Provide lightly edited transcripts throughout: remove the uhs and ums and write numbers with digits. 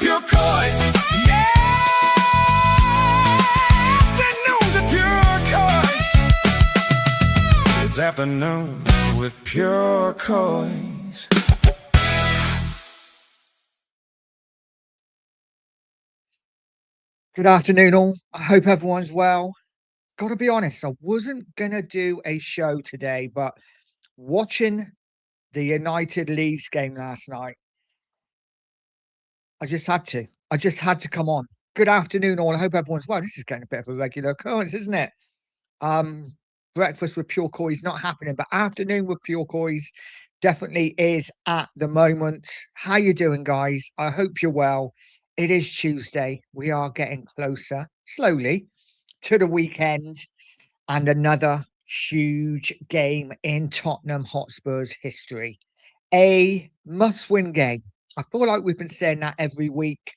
pure Coys. Yeah, afternoons with pure Coys. It's afternoon with pure Coys. Good afternoon, all. I hope everyone's well. Got to be honest, I wasn't going to do a show today, but watching the United Leeds game last night, I just had to. I just had to come on. Good afternoon, all. I hope everyone's well. This is getting a bit of a regular occurrence, isn't it? Um, Breakfast with Pure Coys not happening, but afternoon with Pure Coys definitely is at the moment. How you doing, guys? I hope you're well. It is Tuesday. We are getting closer, slowly, to the weekend and another huge game in Tottenham Hotspur's history. A must-win game. I feel like we've been saying that every week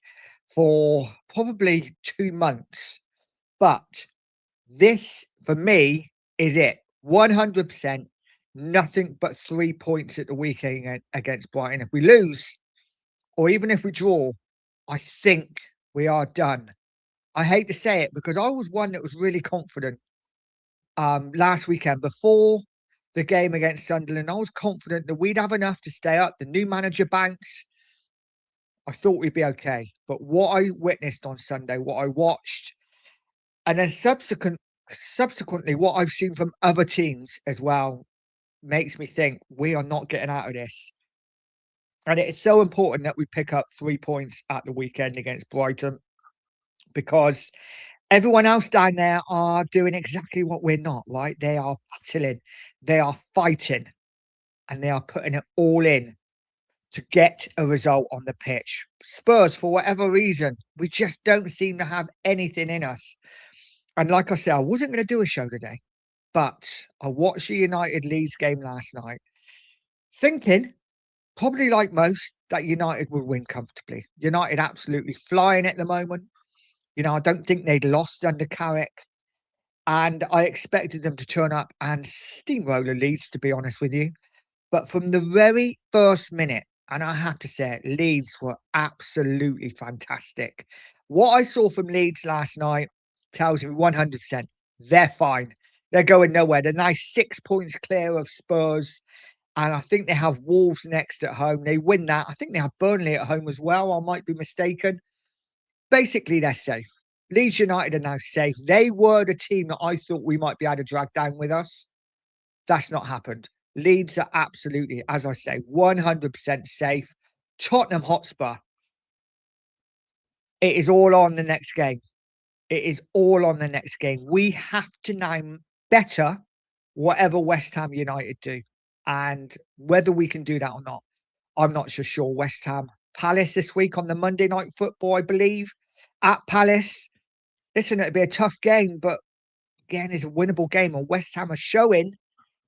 for probably 2 months, but this, for me, is it. 100%, nothing but 3 points at the weekend against Brighton. If we lose, or even if we draw, I think we are done. I hate to say it because I was one that was really confident last weekend before the game against Sunderland. I was confident that we'd have enough to stay up. The new manager bounce, I thought we'd be okay. But what I witnessed on Sunday, what I watched, and then subsequently what I've seen from other teams as well, makes me think we are not getting out of this. And it is so important that we pick up 3 points at the weekend against Brighton, because everyone else down there are doing exactly what we're not, right? They are battling, they are fighting, and they are putting it all in to get a result on the pitch. Spurs, for whatever reason, we just don't seem to have anything in us. And like I said, I wasn't going to do a show today, but I watched the United Leeds game last night, thinking, probably like most, that United would win comfortably. United absolutely flying at the moment. You know, I don't think they'd lost under Carrick, and I expected them to turn up and steamroller Leeds, to be honest with you. But from the very first minute, and I have to say it, Leeds were absolutely fantastic. What I saw from Leeds last night tells me 100% they're fine. They're going nowhere. They're now 6 points clear of Spurs, and I think they have Wolves next at home. They win that. I think they have Burnley at home as well. I might be mistaken. Basically, they're safe. Leeds United are now safe. They were the team that I thought we might be able to drag down with us. That's not happened. Leeds are absolutely, as I say, 100% safe. Tottenham Hotspur, it is all on the next game. It is all on the next game. We have to now better whatever West Ham United do. And whether we can do that or not, I'm not so sure. West Ham Palace this week on the Monday Night Football, I believe, at Palace. Listen, it'll be a tough game, but again, it's a winnable game. And West Ham are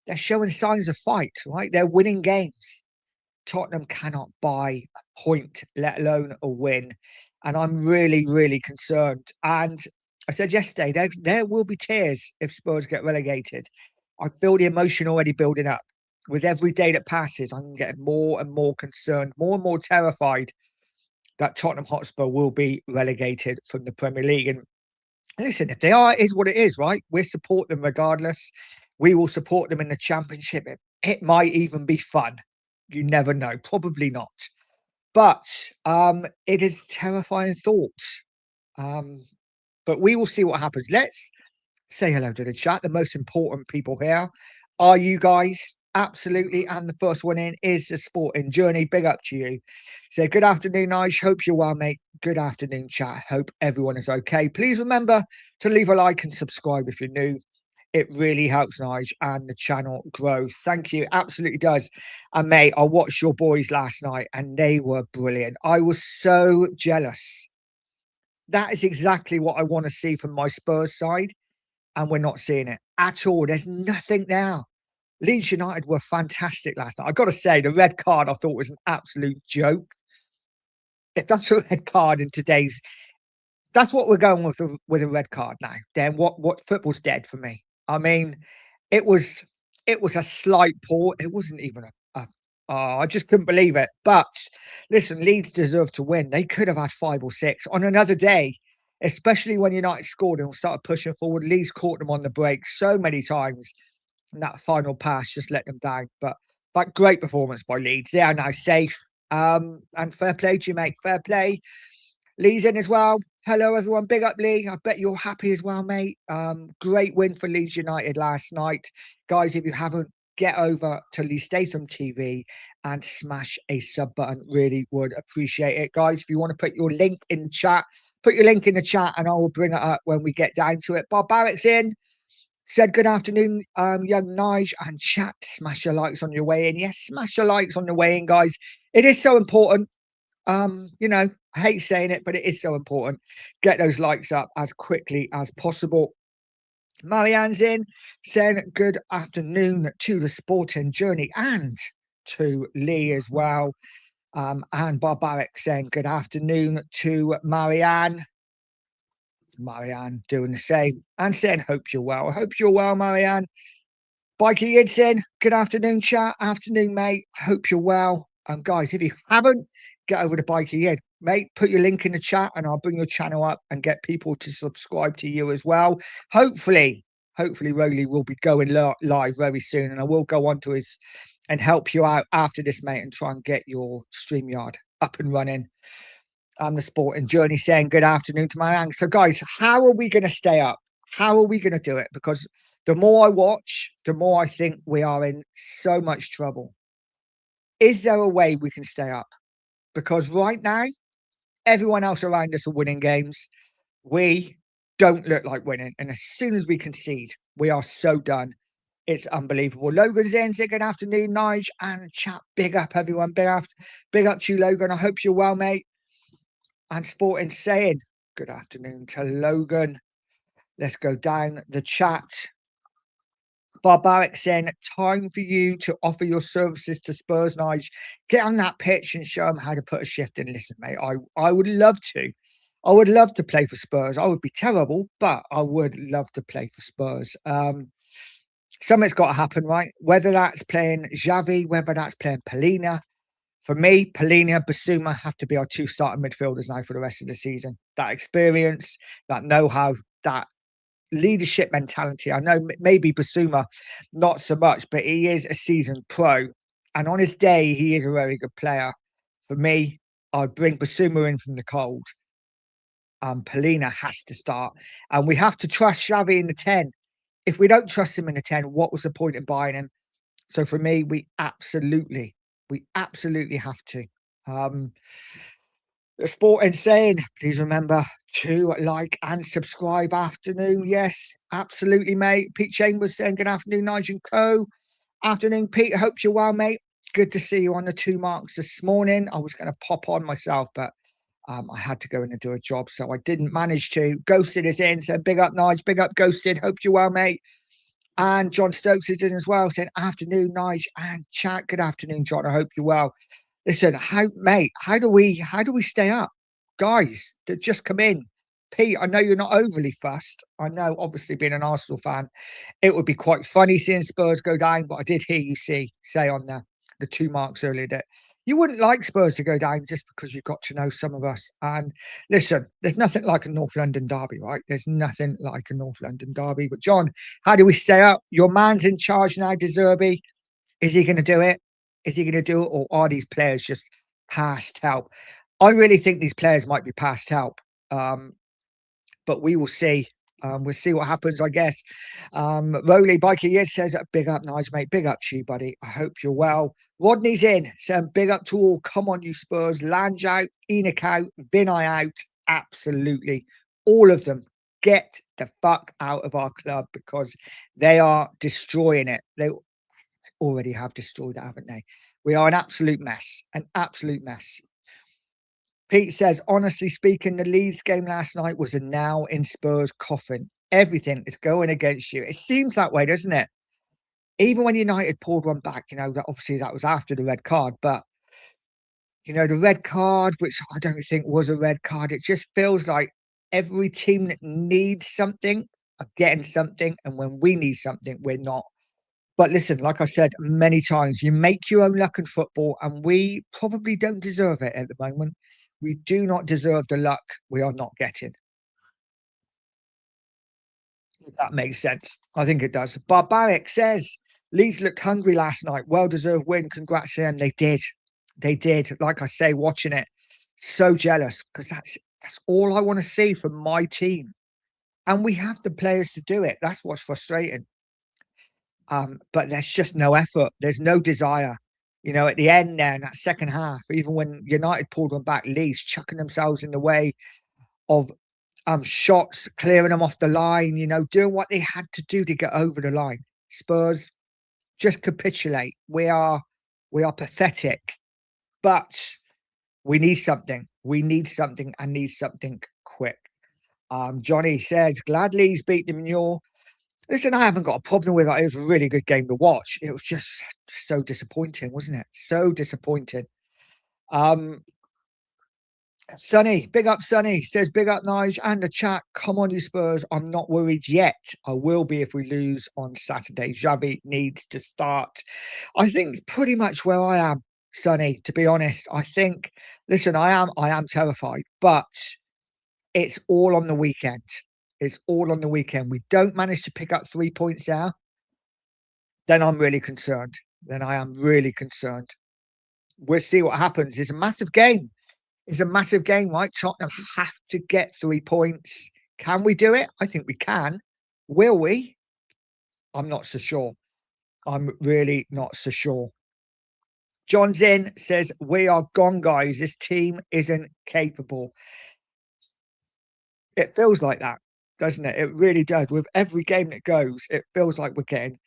they're showing signs of fight, right? They're winning games. Tottenham cannot buy a point, let alone a win. And I'm really, really concerned. And I said yesterday, there will be tears if Spurs get relegated. I feel the emotion already building up. With every day that passes, I'm getting more and more concerned, more and more terrified that Tottenham Hotspur will be relegated from the Premier League. And listen, if they are, it is what it is, right? We'll support them regardless. We will support them in the Championship. It might even be fun. You never know. Probably not. But it is terrifying thoughts. But we will see what happens. Let's say hello to the chat, the most important people here. Are you guys? Absolutely. And the first one in is the Sporting Journey. Big up to you. So good afternoon, Nige. Hope you're well, mate. Good afternoon, chat. Hope everyone is okay. Please remember to leave a like and subscribe if you're new. It really helps Nige and the channel grow. Thank you. Absolutely does. And mate, I watched your boys last night and they were brilliant. I was so jealous. That is exactly what I want to see from my Spurs side. And we're not seeing it at all. There's nothing there. Leeds United were fantastic last night. I've got to say, the red card I thought was an absolute joke. If that's a red card in today's, that's what we're going with a red card now. Then what football's dead for me. I mean, it was a slight pull. It wasn't even a Oh, I just couldn't believe it. But listen, Leeds deserve to win. They could have had 5 or 6 on another day, especially when United scored and started pushing forward. Leeds caught them on the break so many times, and that final pass just let them down. But great performance by Leeds. They are now safe. And fair play to you, mate. Fair play. Lee's in as well. Hello, everyone. Big up, Lee. I bet you're happy as well, mate. Great win for Leeds United last night. Guys, if you haven't, get over to Lee Statham TV and smash a sub button. Really would appreciate it. Guys, if you want to put your link in the chat, put your link in the chat and I will bring it up when we get down to it. Bob Barrett's in. Said good afternoon, young Nige, and chat. Smash your likes on your way in. Yes, smash your likes on your way in, guys. It is so important. You know, I hate saying it, but it is so important. Get those likes up as quickly as possible. Marianne's in, saying good afternoon to the sporting journey and to Lee as well. And Barbaric saying good afternoon to Marianne. Marianne doing the same and saying, hope you're well. I hope you're well, Marianne. Bikey Idson, good afternoon, chat. Afternoon, mate. Hope you're well. Guys, if you haven't, get over to Bikey Id, mate. Put your link in the chat and I'll bring your channel up and get people to subscribe to you as well. Hopefully, Rowley will be going live very soon and I will go on to his and help you out after this, mate, and try and get your StreamYard up and running. The sporting journey saying good afternoon to my gang. So, guys, how are we going to stay up? How are we going to do it? Because the more I watch, the more I think we are in so much trouble. Is there a way we can stay up? Because right now, everyone else around us are winning games. We don't look like winning. And as soon as we concede, we are so done. It's unbelievable. Logan's in. Say good afternoon, Nige and chat. Big up, everyone. Big up to you, Logan. I hope you're well, mate. And Sporting saying good afternoon to Logan. Let's go down the chat. Barbaric saying, time for you to offer your services to Spurs, Nige. Get on that pitch and show them how to put a shift in. Listen, mate, I would love to. I would love to play for Spurs. I would be terrible, but I would love to play for Spurs. Something's got to happen, right? Whether that's playing Xavi, whether that's playing Polina. For me, Polina, Basuma have to be our 2 starting midfielders now for the rest of the season. That experience, that know-how, that leadership mentality. I know maybe Basuma not so much, but he is a seasoned pro. And on his day, he is a very good player. For me, I'd bring Basuma in from the cold. Polina has to start. And we have to trust Xavi in the 10. If we don't trust him in the 10, what was the point in buying him? So for me, we absolutely have to. The Sporting saying, please remember to like and subscribe. Afternoon, yes, absolutely, mate. Pete Chambers saying good afternoon, Nigel and Co. Afternoon, Pete. I hope you're well, mate. Good to see you on the 2 marks this morning. I was going to pop on myself, but I had to go in and do a job, so I didn't manage to. Ghosted is in, so big up, Nige. Big up, Ghosted. Hope you're well, mate. And John Stokes is in as well, saying afternoon, Nige and chat. Good afternoon, John. I hope you're well. Listen, how do we stay up? Guys that just come in. Pete, I know you're not overly fussed. I know, obviously, being an Arsenal fan, it would be quite funny seeing Spurs go down, but I did hear you say on the 2 marks earlier that you wouldn't like Spurs to go down just because you've got to know some of us. And listen, there's nothing like a North London derby, right? There's nothing like a North London derby. But John, how do we stay up? Your man's in charge now, De Zerbi. Is he going to do it? Is he going to do it? Or are these players just past help? I really think these players might be past help. But we will see. We'll see what happens, I guess. Rowley Biker, yes, says, big up, Nige, mate. Big up to you, buddy. I hope you're well. Rodney's in, saying, big up to all. Come on, you Spurs. Lange out, Enoch out, Vinay out. Absolutely. All of them. Get the fuck out of our club because they are destroying it. They already have destroyed it, haven't they? We are an absolute mess. An absolute mess. Pete says, honestly speaking, the Leeds game last night was a nail in Spurs' coffin. Everything is going against you. It seems that way, doesn't it? Even when United pulled one back, you know, that obviously that was after the red card. But, you know, the red card, which I don't think was a red card, it just feels like every team that needs something are getting something. And when we need something, we're not. But listen, like I said many times, you make your own luck in football, and we probably don't deserve it at the moment. We do not deserve the luck we are not getting. If that makes sense. I think it does. Barbaric says Leeds looked hungry last night. Well deserved win. Congrats to them. They did. They did. Like I say, watching it, so jealous because that's all I want to see from my team. And we have the players to do it. That's what's frustrating. But there's just no effort. There's no desire. You know, at the end there in that second half, even when United pulled them back, Leeds chucking themselves in the way of shots, clearing them off the line, you know, doing what they had to do to get over the line. Spurs just capitulate. We are pathetic, but we need something. We need something and need something quick. Johnny says, glad Leeds beat the Manure. Listen, I haven't got a problem with it. It was a really good game to watch. It was just so disappointing, wasn't it? So disappointing. Sonny, big up Sonny, says big up Nige and the chat. Come on, you Spurs. I'm not worried yet. I will be if we lose on Saturday. Xavi needs to start. I think it's pretty much where I am, Sonny, to be honest. I think, listen, I am terrified, but it's all on the weekend. It's all on the weekend. We don't manage to pick up 3 points there, then I'm really concerned. Then I am really concerned. We'll see what happens. It's a massive game. It's a massive game, right? Tottenham have to get 3 points. Can we do it? I think we can. Will we? I'm not so sure. I'm really not so sure. John Zinn says, we are gone, guys. This team isn't capable. It feels like that, doesn't it? It really does. With every game that goes, it feels like we're getting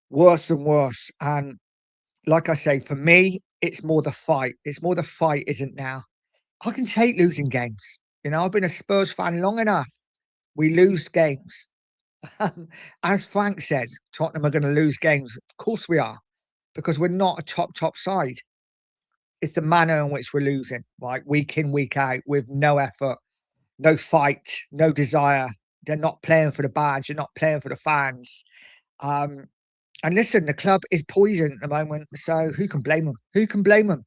worse and worse. And like I say, for me, it's more the fight. It's more the fight, isn't now? I can take losing games. You know, I've been a Spurs fan long enough. We lose games. As Frank says, Tottenham are going to lose games. Of course we are, because we're not a top side. It's the manner in which we're losing, right? Week in, week out, with no effort, no fight, no desire. They're not playing for the badge. They're not playing for the fans. And listen, the club is poison at the moment. So who can blame them? Who can blame them?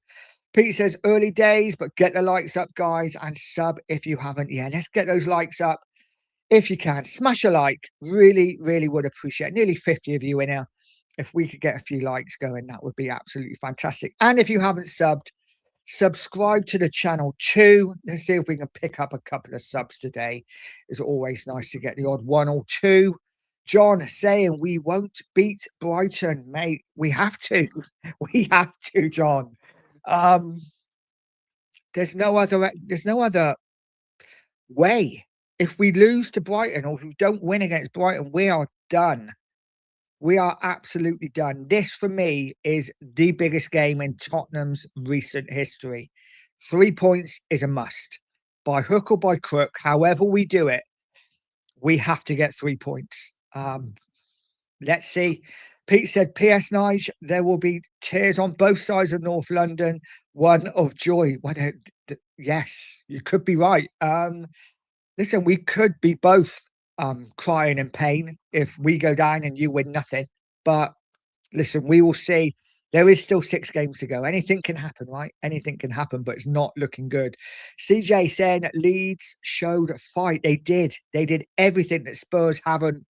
Pete says early days, but get the likes up, guys, and sub if you haven't. Yeah, let's get those likes up if you can. Smash a like. Really, really would appreciate it. Nearly 50 of you in here. If we could get a few likes going, that would be absolutely fantastic. And if you haven't subbed, subscribe to the channel too. Let's see if we can pick up a couple of subs today. It's always nice to get the odd one or two. John saying we won't beat Brighton, mate. We have to. We have to, John. There's no other way. If we lose to Brighton or if we don't win against Brighton, we are done. We are absolutely done. This, for me, is the biggest game in Tottenham's recent history. 3 points is a must. By hook or by crook, however we do it, we have to get 3 points. Let's see. Pete said, P.S. Nige, there will be tears on both sides of North London, one of joy. Yes, you could be right. Listen, we could be both crying in pain if we go down and you win nothing. But listen, we will see. There is still 6 games to go. Anything can happen, right? Anything can happen, but it's not looking good. CJ saying Leeds showed a fight. They did. They did everything that Spurs haven't.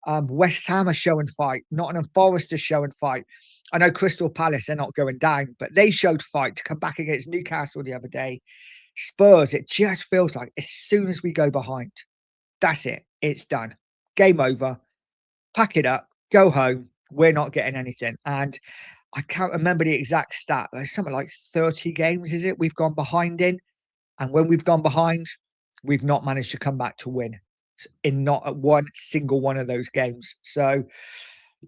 West Ham are showing fight. Nottingham Forest are showing fight. I know Crystal Palace, they're not going down, but they showed fight to come back against Newcastle the other day. Spurs, it just feels like as soon as we go behind, that's it. It's done. Game over. Pack it up. Go home. We're not getting anything. And I can't remember the exact stat. There's something like 30 games, is it? We've gone behind in. And when we've gone behind, we've not managed to come back to win in not one single one of those games. So,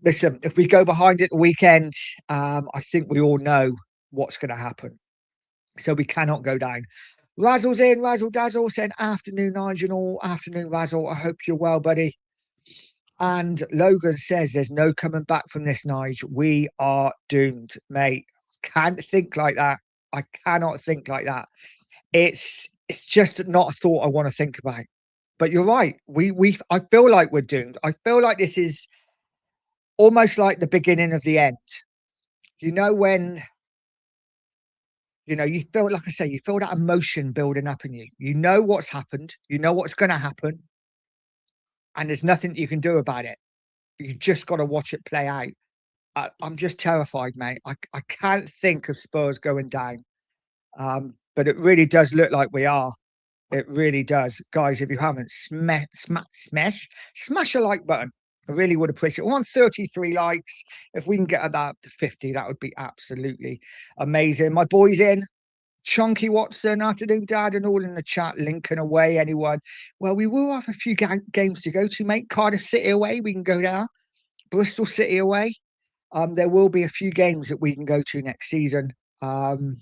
listen, if we go behind at the weekend, I think we all know what's going to happen. So we cannot go down. Razzle's in, Razzle Dazzle said, afternoon, Nigel. Afternoon, Razzle. I hope you're well, buddy. And Logan says, there's no coming back from this, Nige. We are doomed, mate. Can't think like that. I cannot think like that. It's just not a thought I want to think about. But you're right. I feel like we're doomed. I feel like this is almost like the beginning of the end. You know, when, you feel, like I say, you feel that emotion building up in you. You know what's happened, you know what's going to happen, and there's nothing you can do about it. You just got to watch it play out. I'm just terrified, mate. I can't think of Spurs going down, but it really does look like we are. It really does. Guys, if you haven't, smash a like button. I really would appreciate it. We're on 33 likes. If we can get that up to 50, that would be absolutely amazing. My boys in. Chunky Watson, afternoon, Dad, and all in the chat, linking away, anyone. Well, we will have a few games to go to, mate. Cardiff City away, we can go there. Bristol City away. There will be a few games that we can go to next season. And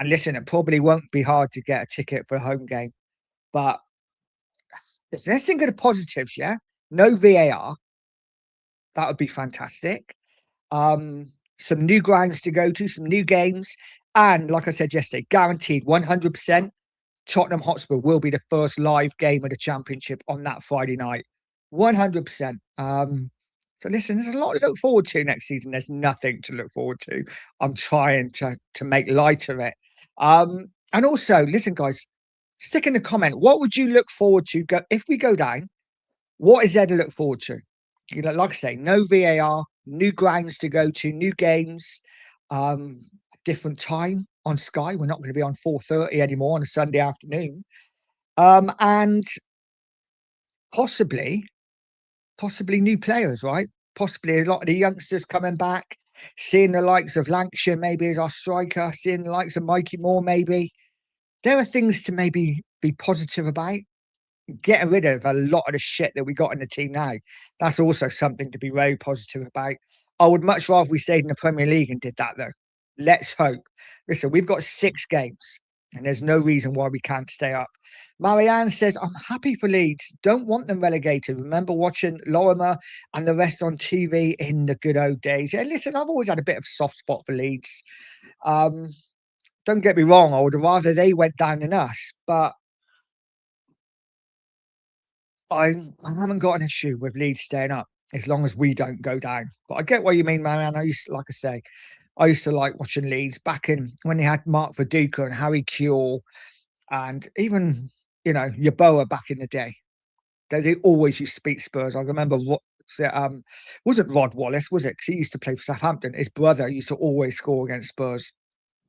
listen, it probably won't be hard to get a ticket for a home game. But listen, let's think of the positives, yeah? No VAR. That would be fantastic. Some new grounds to go to, some new games. And like I said yesterday, guaranteed 100% Tottenham Hotspur will be the first live game of the Championship on that Friday night. 100%. So listen, there's a lot to look forward to next season. There's nothing to look forward to. I'm trying to make light of it. And also, listen, guys, stick in the comment. What would you look forward to if we go down? What is there to look forward to? Like I say, no VAR, new grounds to go to, new games, different time on Sky. We're not going to be on 4:30 anymore on a Sunday afternoon. And possibly new players, right? Possibly a lot of the youngsters coming back, seeing the likes of Lancashire maybe as our striker, seeing the likes of Mikey Moore maybe. There are things to maybe be positive about. Getting rid of a lot of the shit that we got in the team now. That's also something to be very positive about. I would much rather we stayed in the Premier League and did that, though. Let's hope. Listen, we've got 6 games, and there's no reason why we can't stay up. Marianne says, I'm happy for Leeds. Don't want them relegated. Remember watching Lorimer and the rest on TV in the good old days. Yeah, listen, I've always had a bit of soft spot for Leeds. Don't get me wrong, I would have rather they went down than us, but I haven't got an issue with Leeds staying up as long as we don't go down. But I get what you mean, man. Like I say, I used to like watching Leeds back in when they had Mark Viduka and Harry Kewell and even, Yeboah back in the day. They always used to beat Spurs. I remember wasn't Rod Wallace, was it? Because he used to play for Southampton. His brother used to always score against Spurs.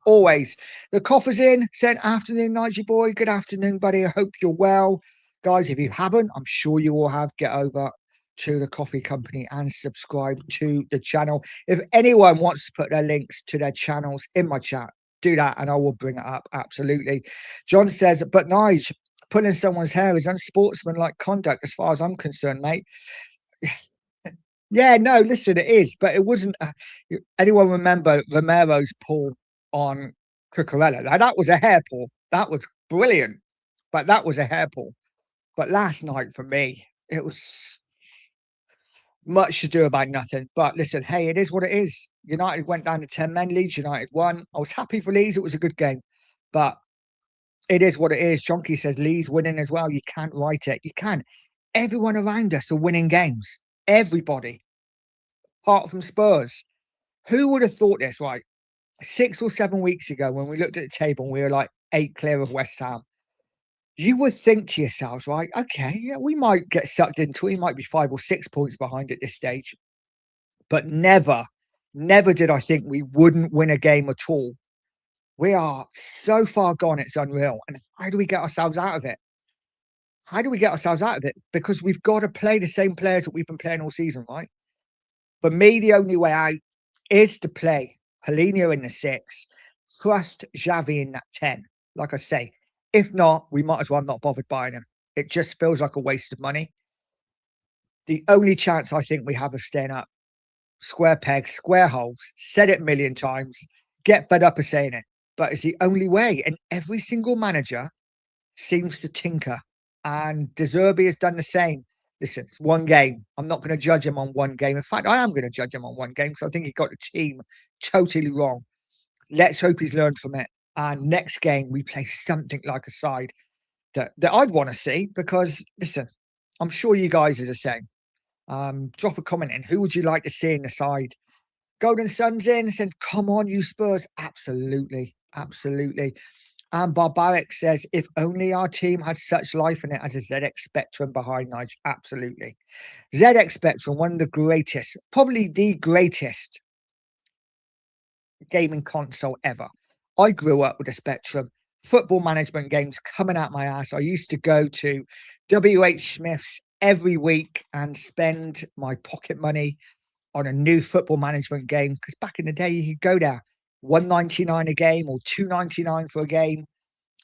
Always. The coffer's in. Said, afternoon, Nigel boy. Good afternoon, buddy. I hope you're well. Guys, if you haven't, I'm sure you all have. Get over to the coffee company and subscribe to the channel. If anyone wants to put their links to their channels in my chat, do that and I will bring it up. Absolutely. John says, but Nigel, pulling someone's hair is unsportsmanlike conduct as far as I'm concerned, mate. Yeah, no, listen, it is, but it wasn't. Anyone remember Romero's pull on Cucurella? Now, that was a hair pull. That was brilliant, but that was a hair pull. But last night for me, it was much to do about nothing. But listen, hey, it is what it is. United went down to 10 men. Leeds United won. I was happy for Leeds. It was a good game, but it is what it is. Chonky says Leeds winning as well. You can't write it. You can. Everyone around us are winning games. Everybody, apart from Spurs. Who would have thought this, right? 6 or 7 weeks ago, when we looked at the table, we were like 8 clear of West Ham. You would think to yourselves, right? Okay, yeah, we might get sucked into it. We might be 5 or 6 points behind at this stage. But never did I think we wouldn't win a game at all. We are so far gone, it's unreal. And how do we get ourselves out of it? How do we get ourselves out of it? Because we've got to play the same players that we've been playing all season, right? For me, the only way out is to play Paulinho in the 6, trust Xavi in that 10. Like I say, if not, we might as well not bothered buying him. It just feels like a waste of money. The only chance I think we have of staying up, square pegs, square holes, said it a million times, get fed up of saying it, but it's the only way. And every single manager seems to tinker. And De Zerbi has done the same. Listen, it's one game. I'm not going to judge him on one game. In fact, I am going to judge him on one game because I think he got the team totally wrong. Let's hope he's learned from it. And next game, we play something like a side that I'd want to see because, listen, I'm sure you guys are the same. Drop a comment in. Who would you like to see in the side? Golden Sun's in, said, come on, you Spurs. Absolutely. Absolutely. And Barbaric says, if only our team has such life in it as a ZX Spectrum behind Nigel. Absolutely. ZX Spectrum, one of the greatest, probably the greatest gaming console ever. I grew up with a Spectrum. Football management games coming out my ass. I used to go to WH Smith's every week and spend my pocket money on a new football management game, because back in the day you could go there $1.99 a game or $2.99 for a game.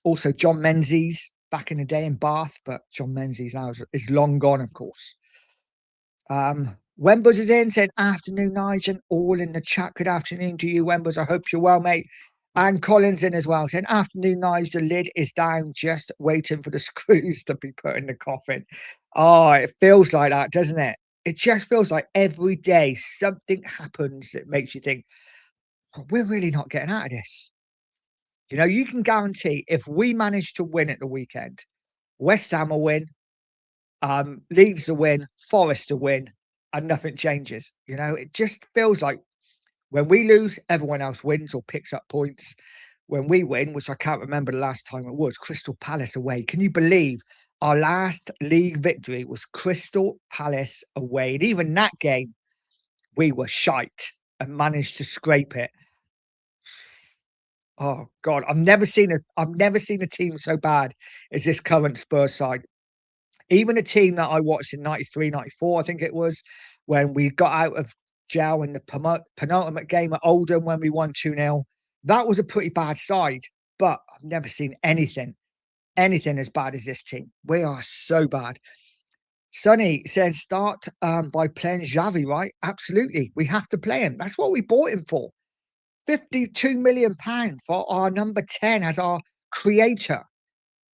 Also John Menzies back in the day in Bath, but John Menzies now is long gone, of course. Wembers is in, saying afternoon, Nigel, all in the chat. Good afternoon to you, Wembers. I hope you're well, mate. And Colin's in as well, saying afternoon, Nigel. The lid is down, just waiting for the screws to be put in the coffin. Oh, it feels like that, doesn't it? It just feels like every day something happens that makes you think, oh, we're really not getting out of this. You know, you can guarantee if we manage to win at the weekend, West Ham will win, Leeds will win, Forest will win, and nothing changes. You know, it just feels like when we lose, everyone else wins or picks up points. When we win, which I can't remember the last time it was, Crystal Palace away. Can you believe our last league victory was Crystal Palace away? And even that game, we were shite and managed to scrape it. Oh God, I've never seen a team so bad as this current Spurs side. Even a team that I watched in 93, 94, I think it was, when we got out of jail in the penultimate game at Oldham when we won 2-0. That was a pretty bad side, but I've never seen anything as bad as this team. We are so bad. Sonny says start by playing Xavi, right? Absolutely. We have to play him. That's what we bought him for. £52 million for our number 10 as our creator.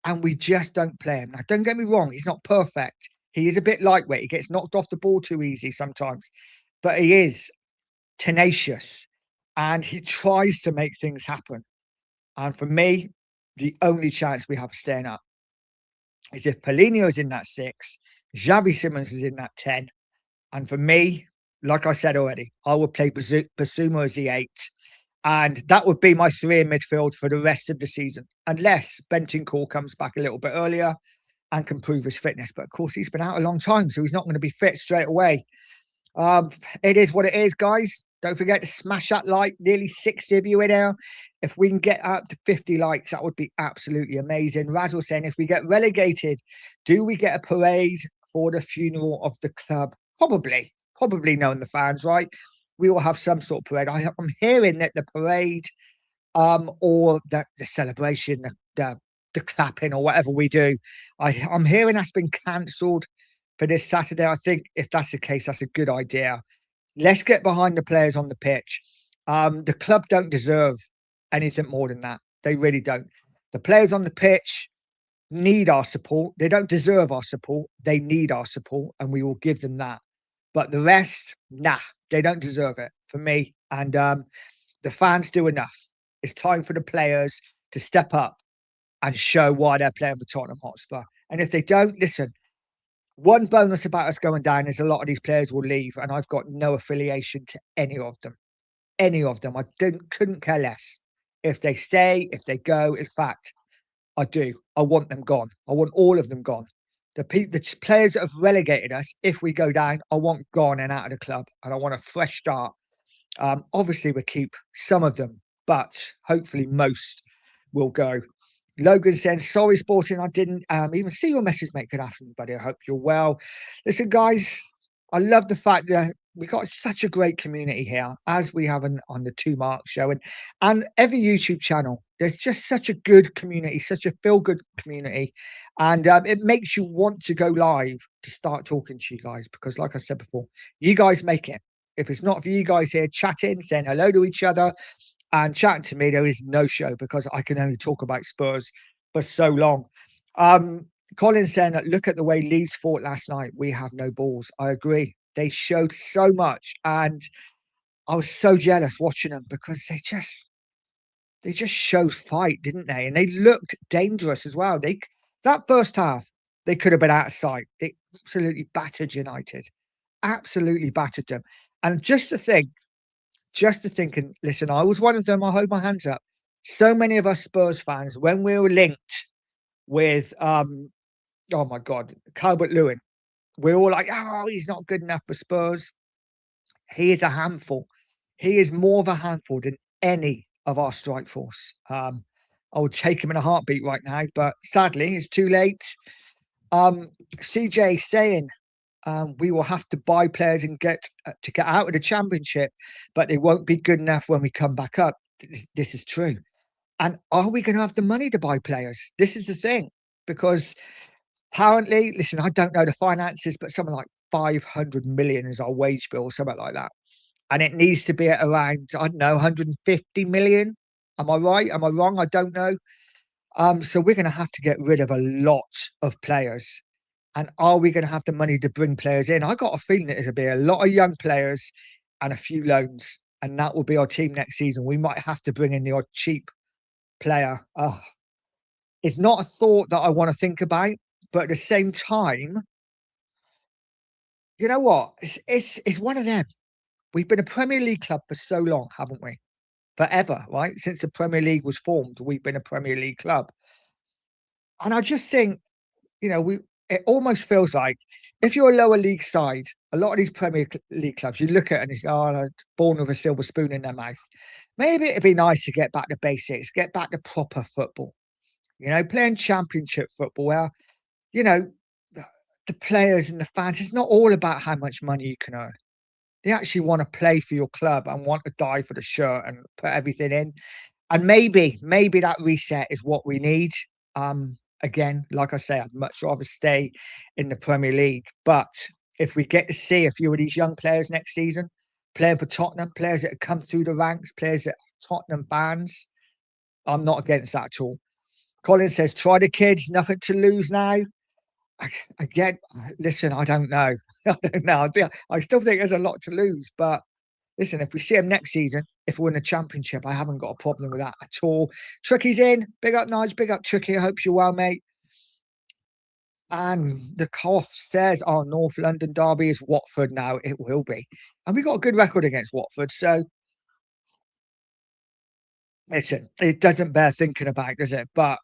And we just don't play him. Now, don't get me wrong, he's not perfect. He is a bit lightweight. He gets knocked off the ball too easy sometimes. But he is tenacious and he tries to make things happen. And for me, the only chance we have of staying up is if Paulinho is in that 6, Xavi Simons is in that 10. And for me, like I said already, I would play Basuma as the 8. And that would be my 3 in midfield for the rest of the season, unless Bentancur comes back a little bit earlier and can prove his fitness. But of course, he's been out a long time, so he's not going to be fit straight away. It is what it is, guys. Don't forget to smash that like. Nearly 60 of you in here. If we can get up to 50 likes, that would be absolutely amazing. Razzle saying, if we get relegated, do we get a parade for the funeral of the club? Probably knowing the fans, right? We will have some sort of parade. I'm hearing that the parade or the celebration, the clapping or whatever we do, I'm hearing that's been cancelled for this Saturday. I think if that's the case, that's a good idea. Let's get behind the players on the pitch. The club don't deserve anything more than that. They really don't. The players on the pitch need our support. They don't deserve our support. They need our support, and we will give them that. But the rest, nah, they don't deserve it for me. And the fans do enough. It's time for the players to step up and show why they're playing for Tottenham Hotspur. And if they don't, listen, one bonus about us going down is a lot of these players will leave, and I've got no affiliation to any of them. Any of them. I couldn't care less. If they stay, if they go, in fact, I do. I want them gone. I want all of them gone. The players that have relegated us, if we go down, I want gone and out of the club, and I want a fresh start. Obviously, we'll keep some of them, but hopefully most will go. Logan says, sorry, Sporting, I didn't even see your message, mate. Good afternoon, buddy. I hope you're well. Listen, guys, I love the fact that we got such a great community here, as we have on the 2 Mark show and every YouTube channel. There's just such a good community, such a feel-good community. And it makes you want to go live to start talking to you guys, because like I said before, you guys make it. If it's not for you guys here chatting, saying hello to each other and chatting to me, there is no show, because I can only talk about Spurs for so long. Colin saying that look at the way Leeds fought last night. We have no balls. I agree. They showed so much, and I was so jealous watching them, because they just showed fight, didn't they? And they looked dangerous as well. That first half, they could have been out of sight. They absolutely battered United. absolutely battered them. And just to think, and listen, I was one of them. I hold my hands up. So many of us Spurs fans, when we were linked with, oh my God, Calvert Lewin, we're all like, oh, he's not good enough for Spurs. He is a handful. He is more of a handful than any of our strike force. I would take him in a heartbeat right now, but sadly, it's too late. CJ saying we will have to buy players and get out of the championship, but they won't be good enough when we come back up. This is true. And are we going to have the money to buy players? This is the thing, because apparently, listen, I don't know the finances, but something like 500 million is our wage bill or something like that. And it needs to be at around, I don't know, 150 million. Am I right? Am I wrong? I don't know. So we're going to have to get rid of a lot of players. And are we going to have the money to bring players in? I got a feeling that there's going to be a lot of young players and a few loans, and that will be our team next season. We might have to bring in the odd cheap player. Oh, it's not a thought that I want to think about, but at the same time, you know what? It's one of them. We've been a Premier League club for so long, haven't we? Forever, right? Since the Premier League was formed, we've been a Premier League club. And I just think, you know, it almost feels like if you're a lower league side, a lot of these Premier League clubs, you look at it and you go, oh, they're born with a silver spoon in their mouth. Maybe it'd be nice to get back to basics, get back to proper football, you know, playing championship football where, you know, the players and the fans, it's not all about how much money you can earn. They actually want to play for your club and want to die for the shirt and put everything in. And maybe that reset is what we need. Again, like I say, I'd much rather stay in the Premier League. But if we get to see a few of these young players next season playing for Tottenham, players that have come through the ranks, players that are Tottenham fans, I'm not against that at all. Colin says, try the kids, nothing to lose now. Again, listen, I don't know. I don't know. I still think there's a lot to lose, but listen, if we see him next season, if we're in the championship, I haven't got a problem with that at all. Tricky's in. Big up, Nige. Big up, Tricky. I hope you're well, mate. And the cough says, oh, North London derby is Watford now. It will be. And we got a good record against Watford. So, listen, it doesn't bear thinking about, does it? But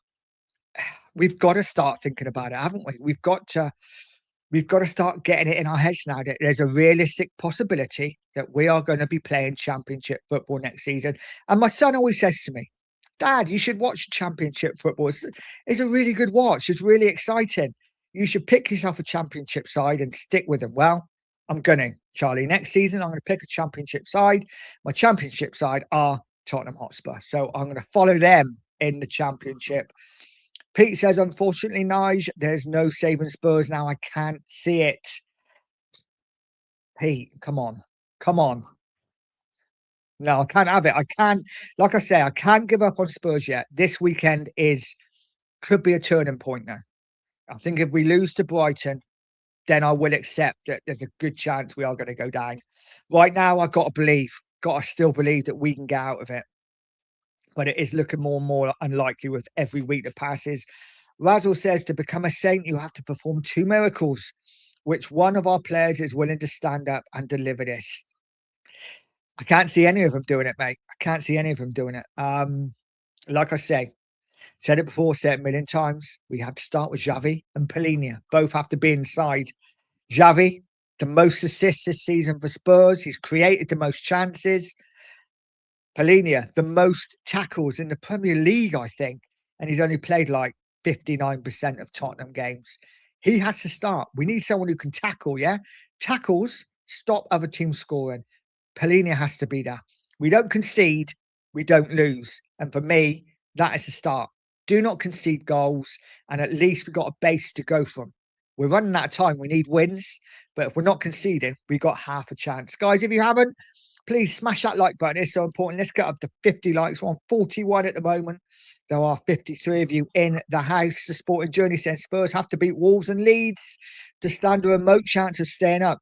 we've got to start thinking about it, haven't we? We've got to start getting it in our heads now that there's a realistic possibility that we are going to be playing championship football next season. And my son always says to me, Dad, you should watch championship football. It's a really good watch. It's really exciting. You should pick yourself a championship side and stick with them. Well, I'm going to, Charlie. Next season, I'm going to pick a championship side. My championship side are Tottenham Hotspur. So I'm going to follow them in the championship. Pete says, unfortunately, Nige, there's no saving Spurs now. I can't see it. Pete, come on. Come on. No, I can't have it. I can't, like I say, I can't give up on Spurs yet. This weekend could be a turning point now. I think if we lose to Brighton, then I will accept that there's a good chance we are going to go down. Right now, I've got to still believe that we can get out of it. But it is looking more and more unlikely with every week that passes. Razzle says, to become a saint, you have to perform 2 miracles. Which one of our players is willing to stand up and deliver this? I can't see any of them doing it, mate. I can't see any of them doing it. Like I say, said it before, said it a million times. We have to start with Xavi and Polina. Both have to be inside. Xavi, the most assists this season for Spurs. He's created the most chances. Polina, the most tackles in the Premier League, I think. And he's only played like 59% of Tottenham games. He has to start. We need someone who can tackle, yeah? Tackles, stop other teams scoring. Polina has to be there. We don't concede, we don't lose. And for me, that is the start. Do not concede goals, and at least we've got a base to go from. We're running out of time. We need wins, but if we're not conceding, we got half a chance. Guys, if you haven't, please smash that like button. It's so important. Let's get up to 50 likes. We're on 41 at the moment. There are 53 of you in the house. The Sporting Journey says Spurs have to beat Wolves and Leeds to stand a remote chance of staying up.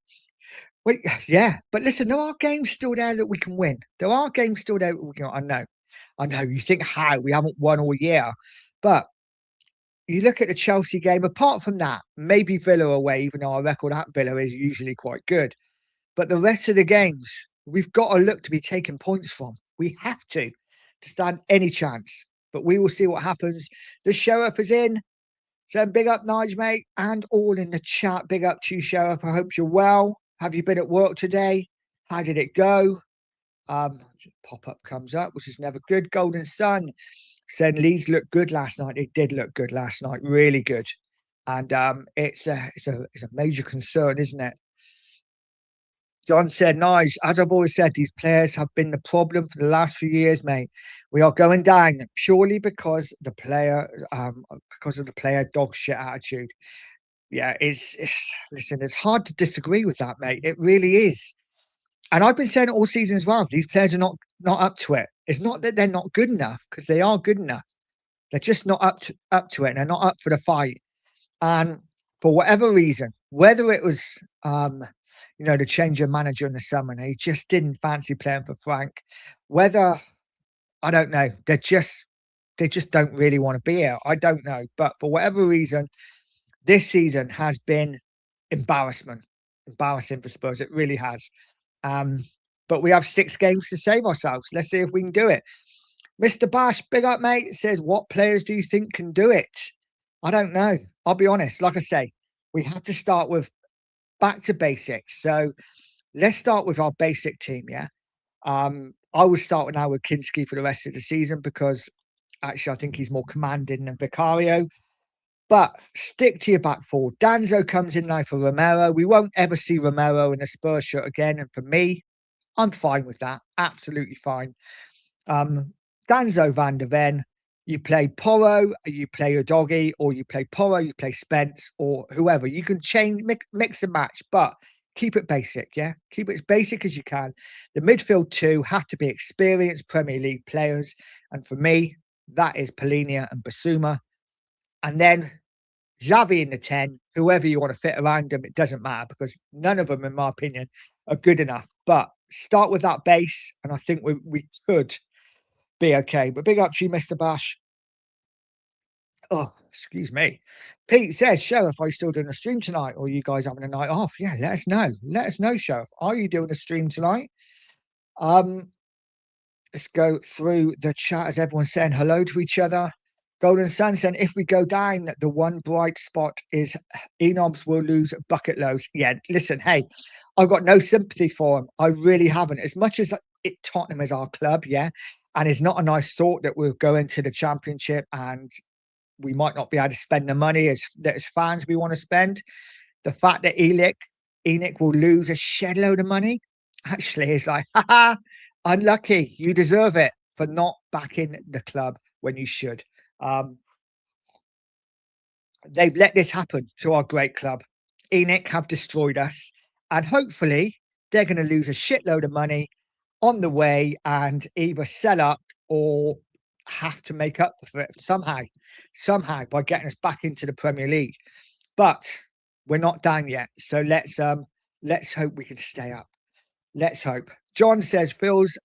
Wait, yeah, but listen, there are games still there that we can win. There are games still there that we can. I know. You think how we haven't won all year, but you look at the Chelsea game. Apart from that, maybe Villa away, even though our record at Villa is usually quite good. But the rest of the games, we've got to look to be taking points from. We have to stand any chance. But we will see what happens. The Sheriff is in. So big up, Nige, mate, and all in the chat. Big up to you, Sheriff. I hope you're well. Have you been at work today? How did it go? Pop-up comes up, which is never good. Golden Sun said Leeds looked good last night. It did look good last night, really good. And it's a major concern, isn't it? John said, nice. As I've always said, these players have been the problem for the last few years, mate. We are going down purely because of the player dog shit attitude. Yeah, listen, it's hard to disagree with that, mate. It really is. And I've been saying it all season as well. These players are not up to it. It's not that they're not good enough, because they are good enough. They're just not up to it. And they're not up for the fight. And for whatever reason, whether it was the change of manager in the summer, and he just didn't fancy playing for Frank, whether I don't know, they just don't really want to be here. I don't know. But for whatever reason, this season has been embarrassing for Spurs. It really has. But we have 6 games to save ourselves. Let's see if we can do it. Mr. Bash, big up, mate, says, what players do you think can do it? I don't know. I'll be honest. Like I say, we have to start with back to basics. So let's start with our basic team, yeah? I would start now with Kinski for the rest of the season, because actually I think he's more commanding than Vicario. But stick to your back four. Danzo comes in now for Romero. We won't ever see Romero in a Spurs shirt again. And for me, I'm fine with that. Absolutely fine. Danzo Van der Ven, you play Porro, you play Udogie, or you play Porro, you play Spence, or whoever. You can change, mix and match, but keep it basic, yeah? Keep it as basic as you can. The midfield 2 have to be experienced Premier League players. And for me, that is Polinia and Basuma. And then Xavi in the 10, whoever you want to fit around them, it doesn't matter, because none of them, in my opinion, are good enough. But start with that base, and I think we could be okay. But big up to you, Mr. Bash. Oh, excuse me. Pete says, Sheriff, are you still doing a stream tonight, or are you guys having a night off? Yeah, let us know. Let us know, Sheriff. Are you doing a stream tonight? Let's go through the chat as everyone's saying hello to each other. Golden Sun saying, if we go down, the one bright spot is Enobs will lose bucket loads. Yeah, listen, hey, I've got no sympathy for him. I really haven't. As much as Tottenham is our club, yeah, and it's not a nice thought that we'll go into the Championship and we might not be able to spend the money as fans we want to spend. The fact that ENIC will lose a shed load of money, actually, is like, haha, unlucky. You deserve it for not backing the club when you should. They've let this happen to our great club. ENIC have destroyed us, and hopefully they're going to lose a shitload of money on the way and either sell up or have to make up for it somehow by getting us back into the Premier League. But we're not down yet, so let's hope we can stay up. Let's hope. John says, Phil's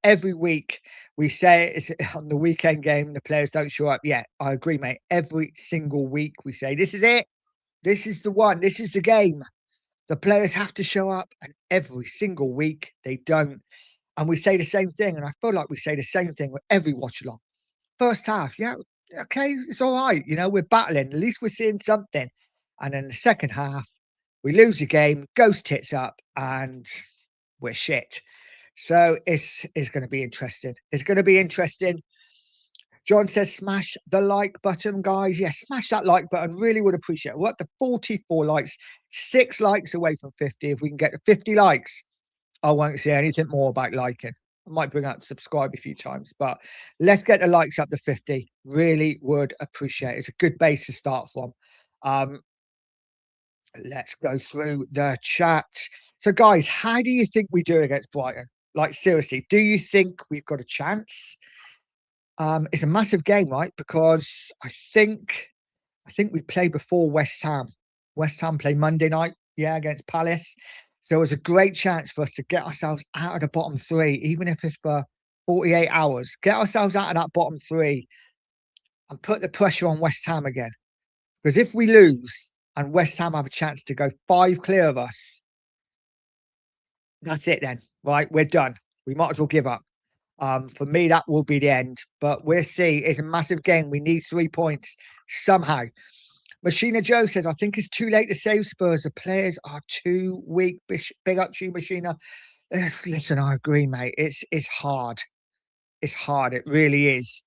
every week we say it's on the weekend game, the players don't show up. Yeah, I agree, mate. Every single week we say, this is it. This is the one. This is the game. The players have to show up, and every single week they don't. And we say the same thing, and I feel like we say the same thing with every watch along. First half, yeah, okay, it's all right. We're battling. At least we're seeing something. And then the second half, we lose the game, goes tits up, and we're shit. So it's going to be interesting. It's going to be interesting. John says, smash the like button, guys. Yes, smash that like button. Really would appreciate it. We're at the 44 likes, 6 likes away from 50. If we can get to 50 likes, I won't say anything more about liking. I might bring up subscribe a few times, but let's get the likes up to 50. Really would appreciate it. It's a good base to start from. Let's go through the chat. So, guys, how do you think we do against Brighton? Like, seriously, do you think we've got a chance? It's a massive game, right? Because I think we play before West Ham. West Ham play Monday night, yeah, against Palace. So it was a great chance for us to get ourselves out of the bottom 3, even if it's for 48 hours. Get ourselves out of that bottom 3 and put the pressure on West Ham again. Because if we lose and West Ham have a chance to go 5 clear of us, That's it then, right? We're done. We might as well give up. For me, that will be the end. But we'll see. It's a massive game. We need 3 points somehow. Machina Joe says, I think it's too late to save Spurs. The players are too weak. Big up to you, Machina. Listen, I agree, mate. It's hard. It's hard. It really is.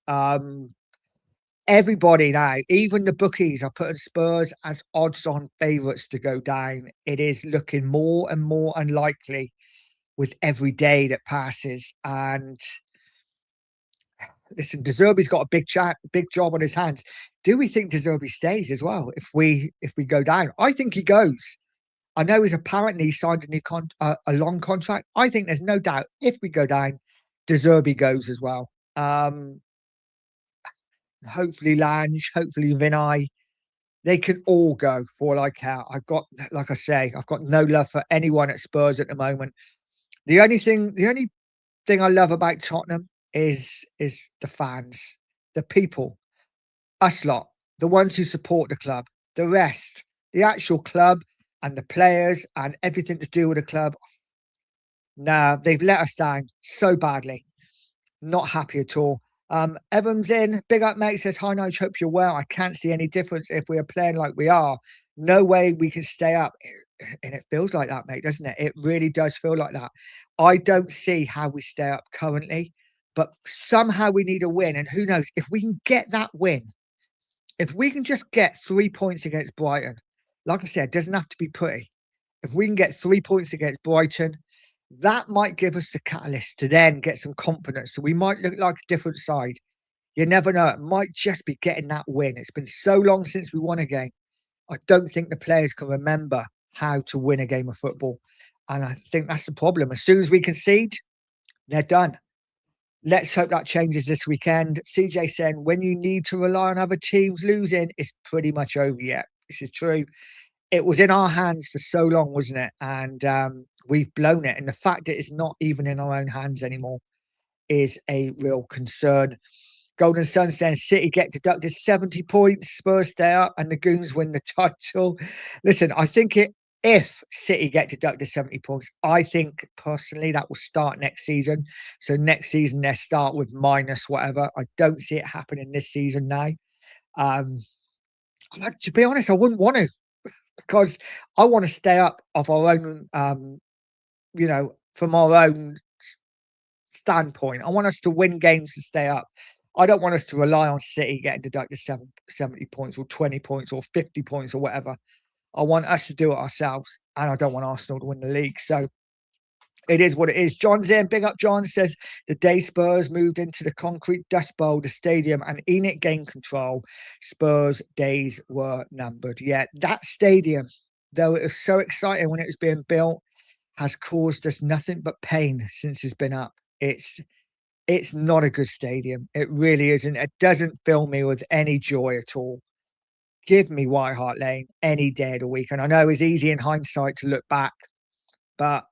Everybody now, even the bookies, are putting Spurs as odds-on favourites to go down. It is looking more and more unlikely with every day that passes. And listen, De Zerbi's got a big job on his hands. Do we think De Zerbi stays as well if we go down? I think he goes. I know he's apparently signed a new a long contract. I think there's no doubt if we go down, De Zerbi goes as well. Hopefully Lange, hopefully Vinay, they can all go for all I care. Like I say, I've got no love for anyone at Spurs at the moment. The only thing I love about Tottenham is the fans, the people, us lot, the ones who support the club. The rest, the actual club and the players and everything to do with the club, nah, they've let us down so badly. Not happy at all. Evans in, big up, mate. Says, hi, Nige, hope you're well. I can't see any difference if we are playing like we are. No way we can stay up. And it feels like that, mate, doesn't it? It really does feel like that. I don't see how we stay up currently, but somehow we need a win. And who knows, if we can get that win, if we can just get 3 points against Brighton, like I said, it doesn't have to be pretty. If we can get 3 points against Brighton, that might give us the catalyst to then get some confidence. So we might look like a different side. You never know. It might just be getting that win. It's been so long since we won a game. I don't think the players can remember how to win a game of football. And I think that's the problem. As soon as we concede, they're done. Let's hope that changes this weekend. CJ saying, when you need to rely on other teams losing, it's pretty much over yet. This is true. It was in our hands for so long, wasn't it? And we've blown it. And the fact that it's not even in our own hands anymore is a real concern. Golden Sun saying City get deducted 70 points, Spurs stay up, and the Goons win the title. Listen, I think if City get deducted 70 points, I think personally that will start next season. So next season they start with minus whatever. I don't see it happening this season now. Like, to be honest, I wouldn't want to, because I want to stay up of our own, from our own standpoint. I want us to win games to stay up. I don't want us to rely on City getting deducted 70 points or 20 points or 50 points or whatever. I want us to do it ourselves, and I don't want Arsenal to win the league. So it is what it is. John's in. Big up John. Says, the day Spurs moved into the concrete dust bowl, the stadium, and Enoch gained control, Spurs' days were numbered. Yeah, that stadium, though it was so exciting when it was being built, has caused us nothing but pain since it's been up. It's not a good stadium. It really isn't. It doesn't fill me with any joy at all. Give me White Hart Lane any day of the week. And I know it's easy in hindsight to look back, but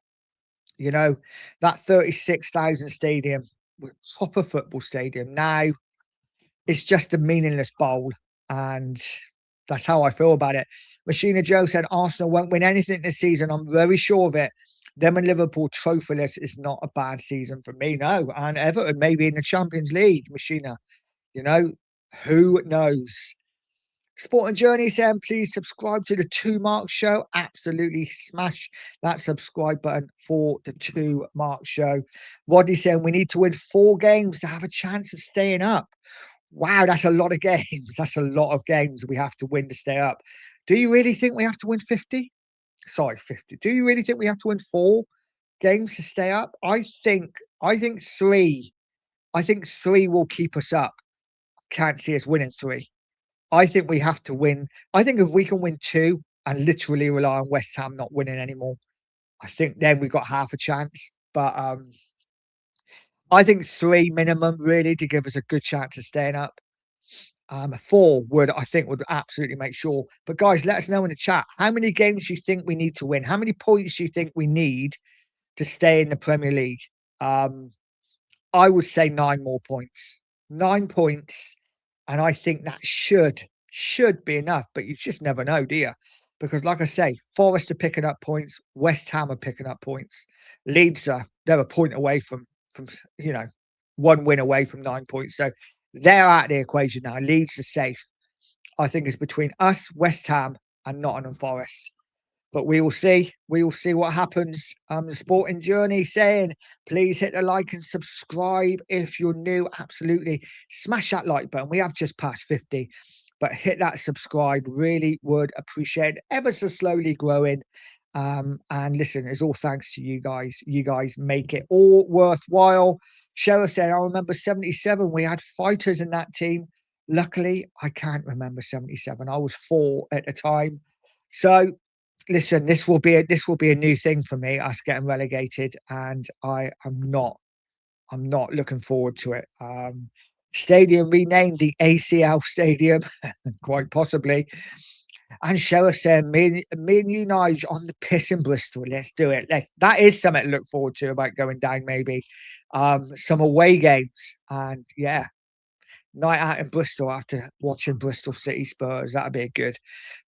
that 36,000 stadium was a proper football stadium. Now it's just a meaningless bowl. And that's how I feel about it. Machina Joe said Arsenal won't win anything this season. I'm very sure of it. Them and Liverpool trophyless is not a bad season for me. No. And Everton maybe in the Champions League, Machina. Who knows? Sport and Journey saying, please subscribe to the 2 Mark Show. Absolutely smash that subscribe button for the 2 Mark Show. Rodney saying we need to win 4 games to have a chance of staying up. Wow, that's a lot of games. That's a lot of games we have to win to stay up. Do you really think we have to win 50? Sorry, 50. Do you really think we have to win 4 games to stay up? I think 3. I think 3 will keep us up. Can't see us winning 3. I think we have to win. I think if we can win 2 and literally rely on West Ham not winning anymore, I think then we've got half a chance. But I think 3 minimum really to give us a good chance of staying up. 4 would absolutely make sure. But guys, let us know in the chat how many games you think we need to win. How many points do you think we need to stay in the Premier League? I would say 9 more points. 9 points. And I think that should be enough, but you just never know, do you? because, like I say, Forest are picking up points, West Ham are picking up points, Leeds they're a point away from you know 1 win away from 9 points, so they're out of the equation now. Leeds are safe. I think it's between us, West Ham, and Nottingham Forest. But we will see. We will see what happens. The Sporting Journey saying, please hit the like and subscribe if you're new. Absolutely. Smash that like button. We have just passed 50, but hit that subscribe. Really would appreciate it. Ever so slowly growing. And listen, it's all thanks to you guys. You guys make it all worthwhile. Cheryl said, I remember 77. We had fighters in that team. Luckily, I can't remember 77. I was 4 at the time. So listen, this will be a new thing for me, us getting relegated, and I'm not looking forward to it. Stadium renamed the ACL Stadium, quite possibly. And Sheriff said, me and you, Nige, on the piss in Bristol. Let's do it. That is something to look forward to about going down, maybe. Some away games. And yeah, night out in Bristol after watching Bristol City Spurs. That'd be good.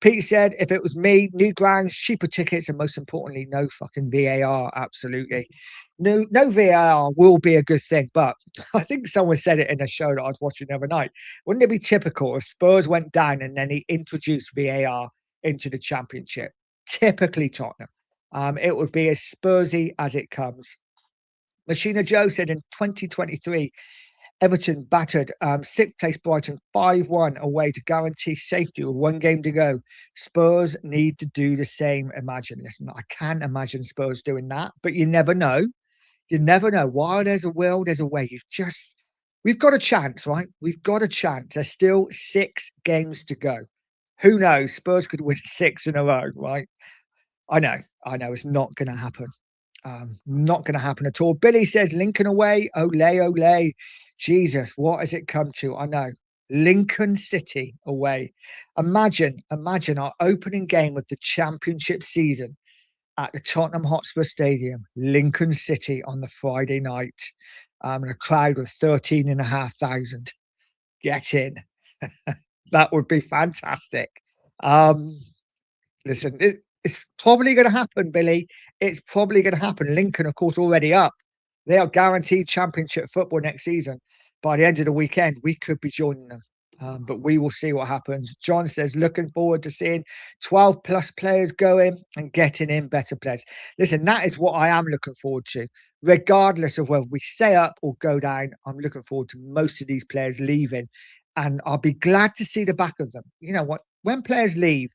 Pete said, if it was me, new grounds, cheaper tickets, and most importantly, no fucking VAR. Absolutely. No VAR will be a good thing. But I think someone said it in a show that I was watching the other night. Wouldn't it be typical if Spurs went down and then he introduced VAR into the championship? Typically Tottenham. It would be as Spursy as it comes. Machina Joe said in 2023, Everton battered sixth place Brighton 5-1 away to guarantee safety with 1 game to go. Spurs need to do the same. Listen, I can't imagine Spurs doing that, but you never know. You never know. While there's a will, there's a way. We've got a chance, right? We've got a chance. There's still 6 games to go. Who knows? Spurs could win 6 in a row, right? I know. It's not going to happen. Not going to happen at all. Billy says Lincoln away. Ole. Jesus, what has it come to? I know. Lincoln City away. Imagine our opening game of the championship season at the Tottenham Hotspur Stadium, Lincoln City on the Friday night. And a crowd of 13,500. Get in. That would be fantastic. Listen, it's probably going to happen, Billy. It's probably going to happen. Lincoln, of course, already up. They are guaranteed championship football next season. By the end of the weekend, we could be joining them. But we will see what happens. John says, looking forward to seeing 12 plus players going and getting in better players. Listen, that is what I am looking forward to. Regardless of whether we stay up or go down, I'm looking forward to most of these players leaving. And I'll be glad to see the back of them. You know what? When players leave,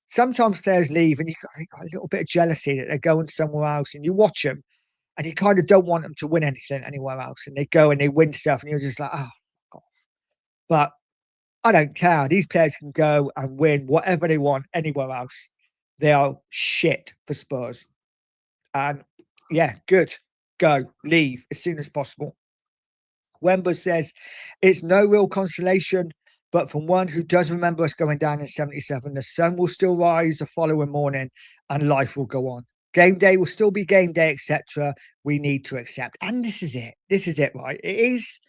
sometimes players leave and you got a little bit of jealousy that they're going somewhere else, and you watch them and you kind of don't want them to win anything anywhere else, and they go and they win stuff and you're just like, oh, God. But I don't care. These players can go and win whatever they want anywhere else. They are shit for Spurs. And yeah, good. Go. Leave as soon as possible. Wember says, it's no real consolation, but from one who does remember us going down in 77, the sun will still rise the following morning and life will go on. Game day will still be game day, etc. We need to accept. And this is it. This is it, right? It is,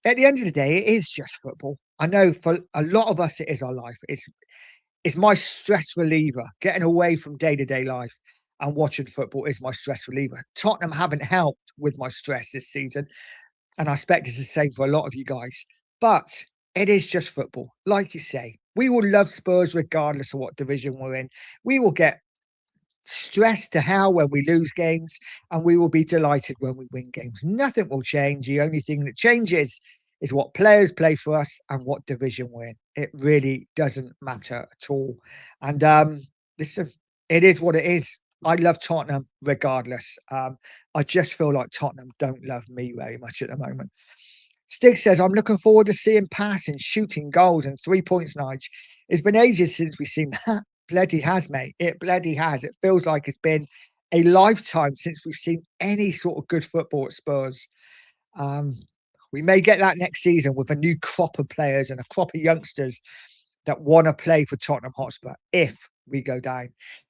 at the end of the day, it is just football. I know for a lot of us, it is our life. It's my stress reliever. Getting away from day-to-day life and watching football is my stress reliever. Tottenham haven't helped with my stress this season. And I expect it's the same for a lot of you guys. But it is just football. Like you say, we will love Spurs regardless of what division we're in. We will get stressed to hell when we lose games, and we will be delighted when we win games. Nothing will change. The only thing that changes is what players play for us and what division we're in. It really doesn't matter at all. And listen, it is what it is. I love Tottenham regardless. I just feel like Tottenham don't love me very much at the moment. Stig says, I'm looking forward to seeing passing, shooting goals and 3 points, Nige. It's been ages since we've seen that. Bloody has, mate. It bloody has. It feels like it's been a lifetime since we've seen any sort of good football at Spurs. We may get that next season with a new crop of players and a crop of youngsters that want to play for Tottenham Hotspur if we go down.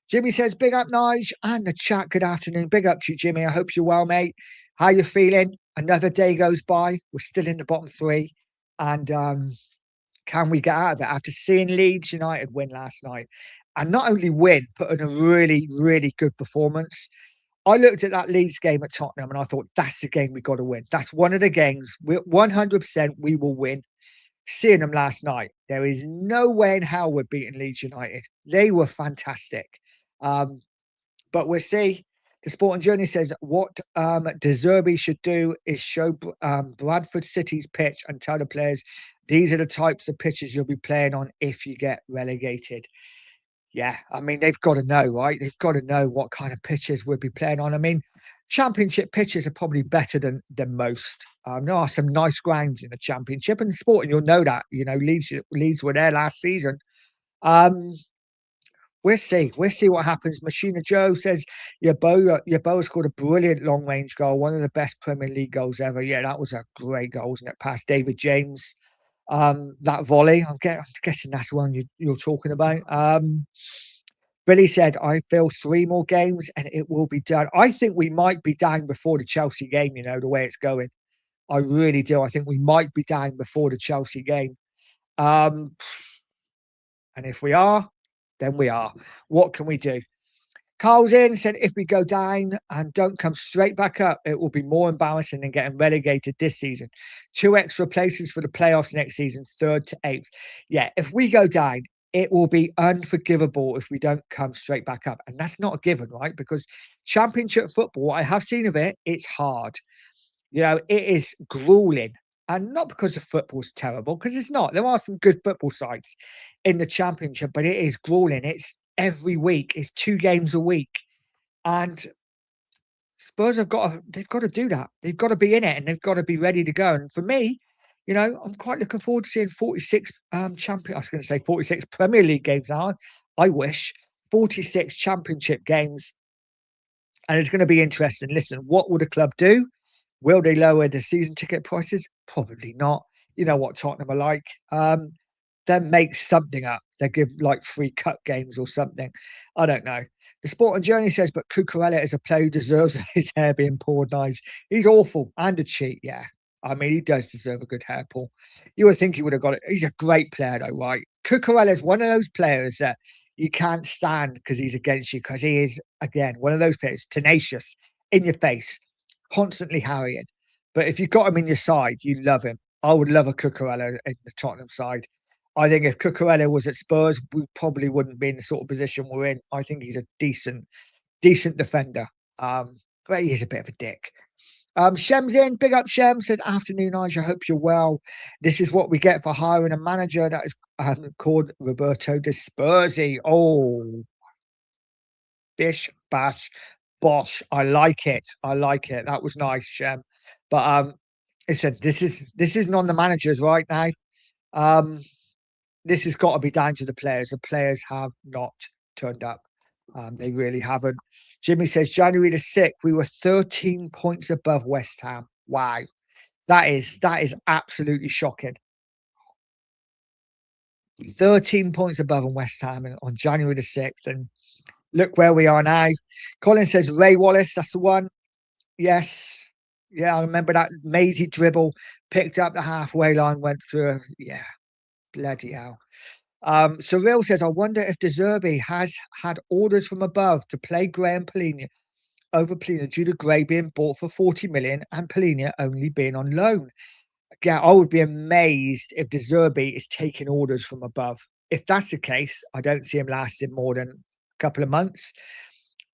Jimmy says, big up, Nige, and the chat. Good afternoon. Big up to you, Jimmy. I hope you're well, mate. How you feeling? Another day goes by. We're still in the bottom 3. And Can we get out of it after seeing Leeds United win last night? And not only win, put in a really, really good performance. I looked at that Leeds game at Tottenham and I thought, that's the game we got to win. That's one of the games. 100% we will win. Seeing them last night, there is no way in hell we're beating Leeds United. They were fantastic. But we'll see. The Sporting Journey says what De Zerbi should do is show Bradford City's pitch and tell the players these are the types of pitches you'll be playing on if you get relegated. Yeah, I mean, they've got to know, right? They've got to know what kind of pitches we'll be playing on. I mean, championship pitches are probably better than most. There are some nice grounds in the championship, and Sporting, you'll know that. You know, Leeds were there last season. We'll see. We'll see what happens. Machina Joe says Yeboah scored a brilliant long range goal, one of the best Premier League goals ever. Yeah, that was a great goal, wasn't it? Past David James. That volley, I'm guessing that's the one you're talking about. Billy said, I feel 3 more games and it will be done. I think we might be down before the Chelsea game, you know, the way it's going. I really do. I think we might be down before the Chelsea game. And if we are, then we are. What can we do? Carl's in said, if we go down and don't come straight back up, it will be more embarrassing than getting relegated this season. 2 extra places for the playoffs next season, 3rd to 8th. Yeah, if we go down, it will be unforgivable if we don't come straight back up. And that's not a given, right? Because championship football, I have seen of it, it's hard. You know, it is grueling. And not because the football's terrible, because it's not. There are some good football sides in the championship, but it is grueling. It's every week. It's 2 games a week. And Spurs they've got to do that. They've got to be in it and they've got to be ready to go. And for me, you know, I'm quite looking forward to seeing 46 I was going to say 46 Premier League games now. I wish 46 championship games. And it's going to be interesting. Listen, what will the club do? Will they lower the season ticket prices? Probably not. You know what Tottenham are like. Then make something up. They give like 3 cup games or something. I don't know. The Sporting Journey says, but Cucurella is a player who deserves his hair being poured nice. He's awful and a cheat. Yeah. I mean, he does deserve a good hair pull. You would think he would have got it. He's a great player, though, right? Cucurella is one of those players that you can't stand because he's against you, because he is, again, one of those players, tenacious, in your face, constantly harrying. But if you've got him in your side, you love him. I would love a Cucurella in the Tottenham side. I think if Cucurella was at Spurs, we probably wouldn't be in the sort of position we're in. I think he's a decent defender. But he is a bit of a dick. Shem's in. Big up, Shem. Said, afternoon, Nigel. I hope you're well. This is what we get for hiring a manager that is called Roberto De Spursy. Oh, bish, bash, bosh. I like it. That was nice, Shem. But listen, this isn't on the managers right now. This has got to be down to the players. The players have not turned up. They really haven't. Jimmy says, January the 6th, we were 13 points above West Ham. Wow. That is absolutely shocking. 13 points above on West Ham on January the 6th. And look where we are now. Colin says, Ray Wallace, that's the one. Yes. Yeah, I remember that mazy dribble, picked up the halfway line, went through. Yeah. Bloody hell. Cyril says, I wonder if De Zerbi has had orders from above to play Gray and Polina over Polina due to Gray being bought for 40 million and Polina only being on loan. Again, I would be amazed if De Zerbi is taking orders from above. If that's the case, I don't see him lasting more than a couple of months.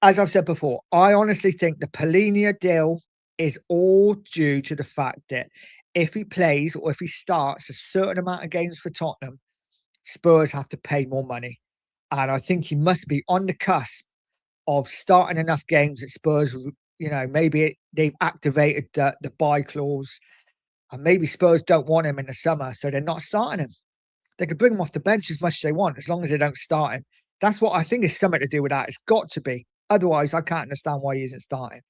As I've said before, I honestly think the Polina deal is all due to the fact that if he plays or if he starts a certain amount of games for Tottenham, Spurs have to pay more money. And I think he must be on the cusp of starting enough games at Spurs. You know, maybe they've activated the buy clause and maybe Spurs don't want him in the summer, so they're not starting him. They could bring him off the bench as much as they want, as long as they don't start him. That's what I think is something to do with that. It's got to be. Otherwise, I can't understand why he isn't starting.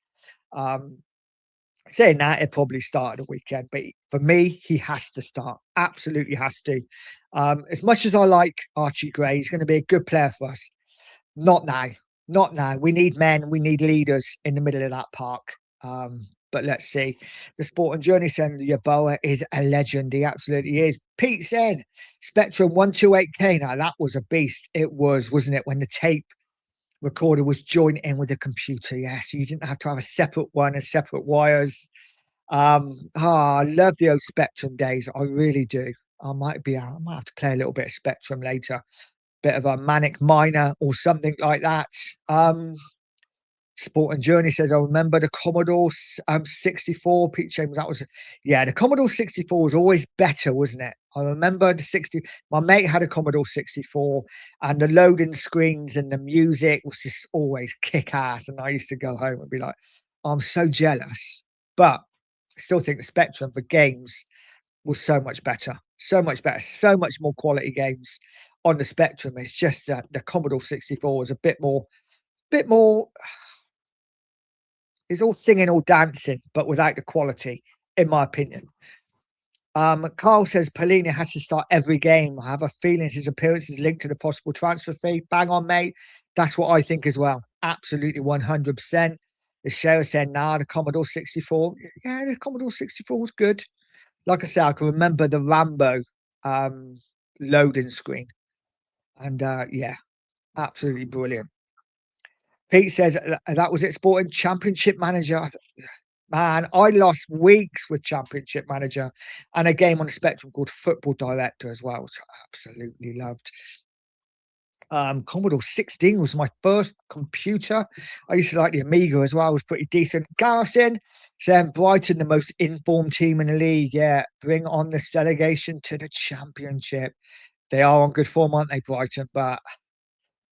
Saying that, it probably started the weekend, but for me, he has to start. Absolutely has to. As much as I like Archie Gray, he's going to be a good player for us. Not now. We need men. We need leaders in the middle of that park. but let's see. The Sport and Journey said Yeboah is a legend. He absolutely is. Pete said Spectrum 128K. Now that was a beast. It was, wasn't it? When the tape recorder was joined in with the computer. Yes, you didn't have to have a separate one and separate wires. I love the old Spectrum days. I really do. I might have to play a little bit of Spectrum later. Bit of a Manic Miner or something like that. Sport and Journey says, I remember the Commodore 64. Pete Chambers, that was, yeah, the Commodore 64 was always better, wasn't it? I remember the 60. My mate had a Commodore 64, and the loading screens and the music was just always kick ass. And I used to go home and be like, I'm so jealous. But I still think the Spectrum for games was so much better, so much more quality games on the Spectrum. It's just that the Commodore 64 was a bit more. It's all singing, all dancing, but without the quality, in my opinion. Carl says Polina has to start every game. I have a feeling his appearance is linked to the possible transfer fee. Bang on, mate. That's what I think as well. Absolutely 100%. The sheriff said, nah, the Commodore 64. Yeah, the Commodore 64 was good. Like I said, I can remember the Rambo loading screen. And yeah, absolutely brilliant. Pete says that was it, Sporting Championship Manager. Man, I lost weeks with Championship Manager and a game on the Spectrum called Football Director as well, which I absolutely loved. Commodore 16 was my first computer. I used to like the Amiga as well. It was pretty decent. Garrison saying Brighton, the most informed team in the league. Yeah, bring on this delegation to the Championship. They are on good form, aren't they, Brighton? But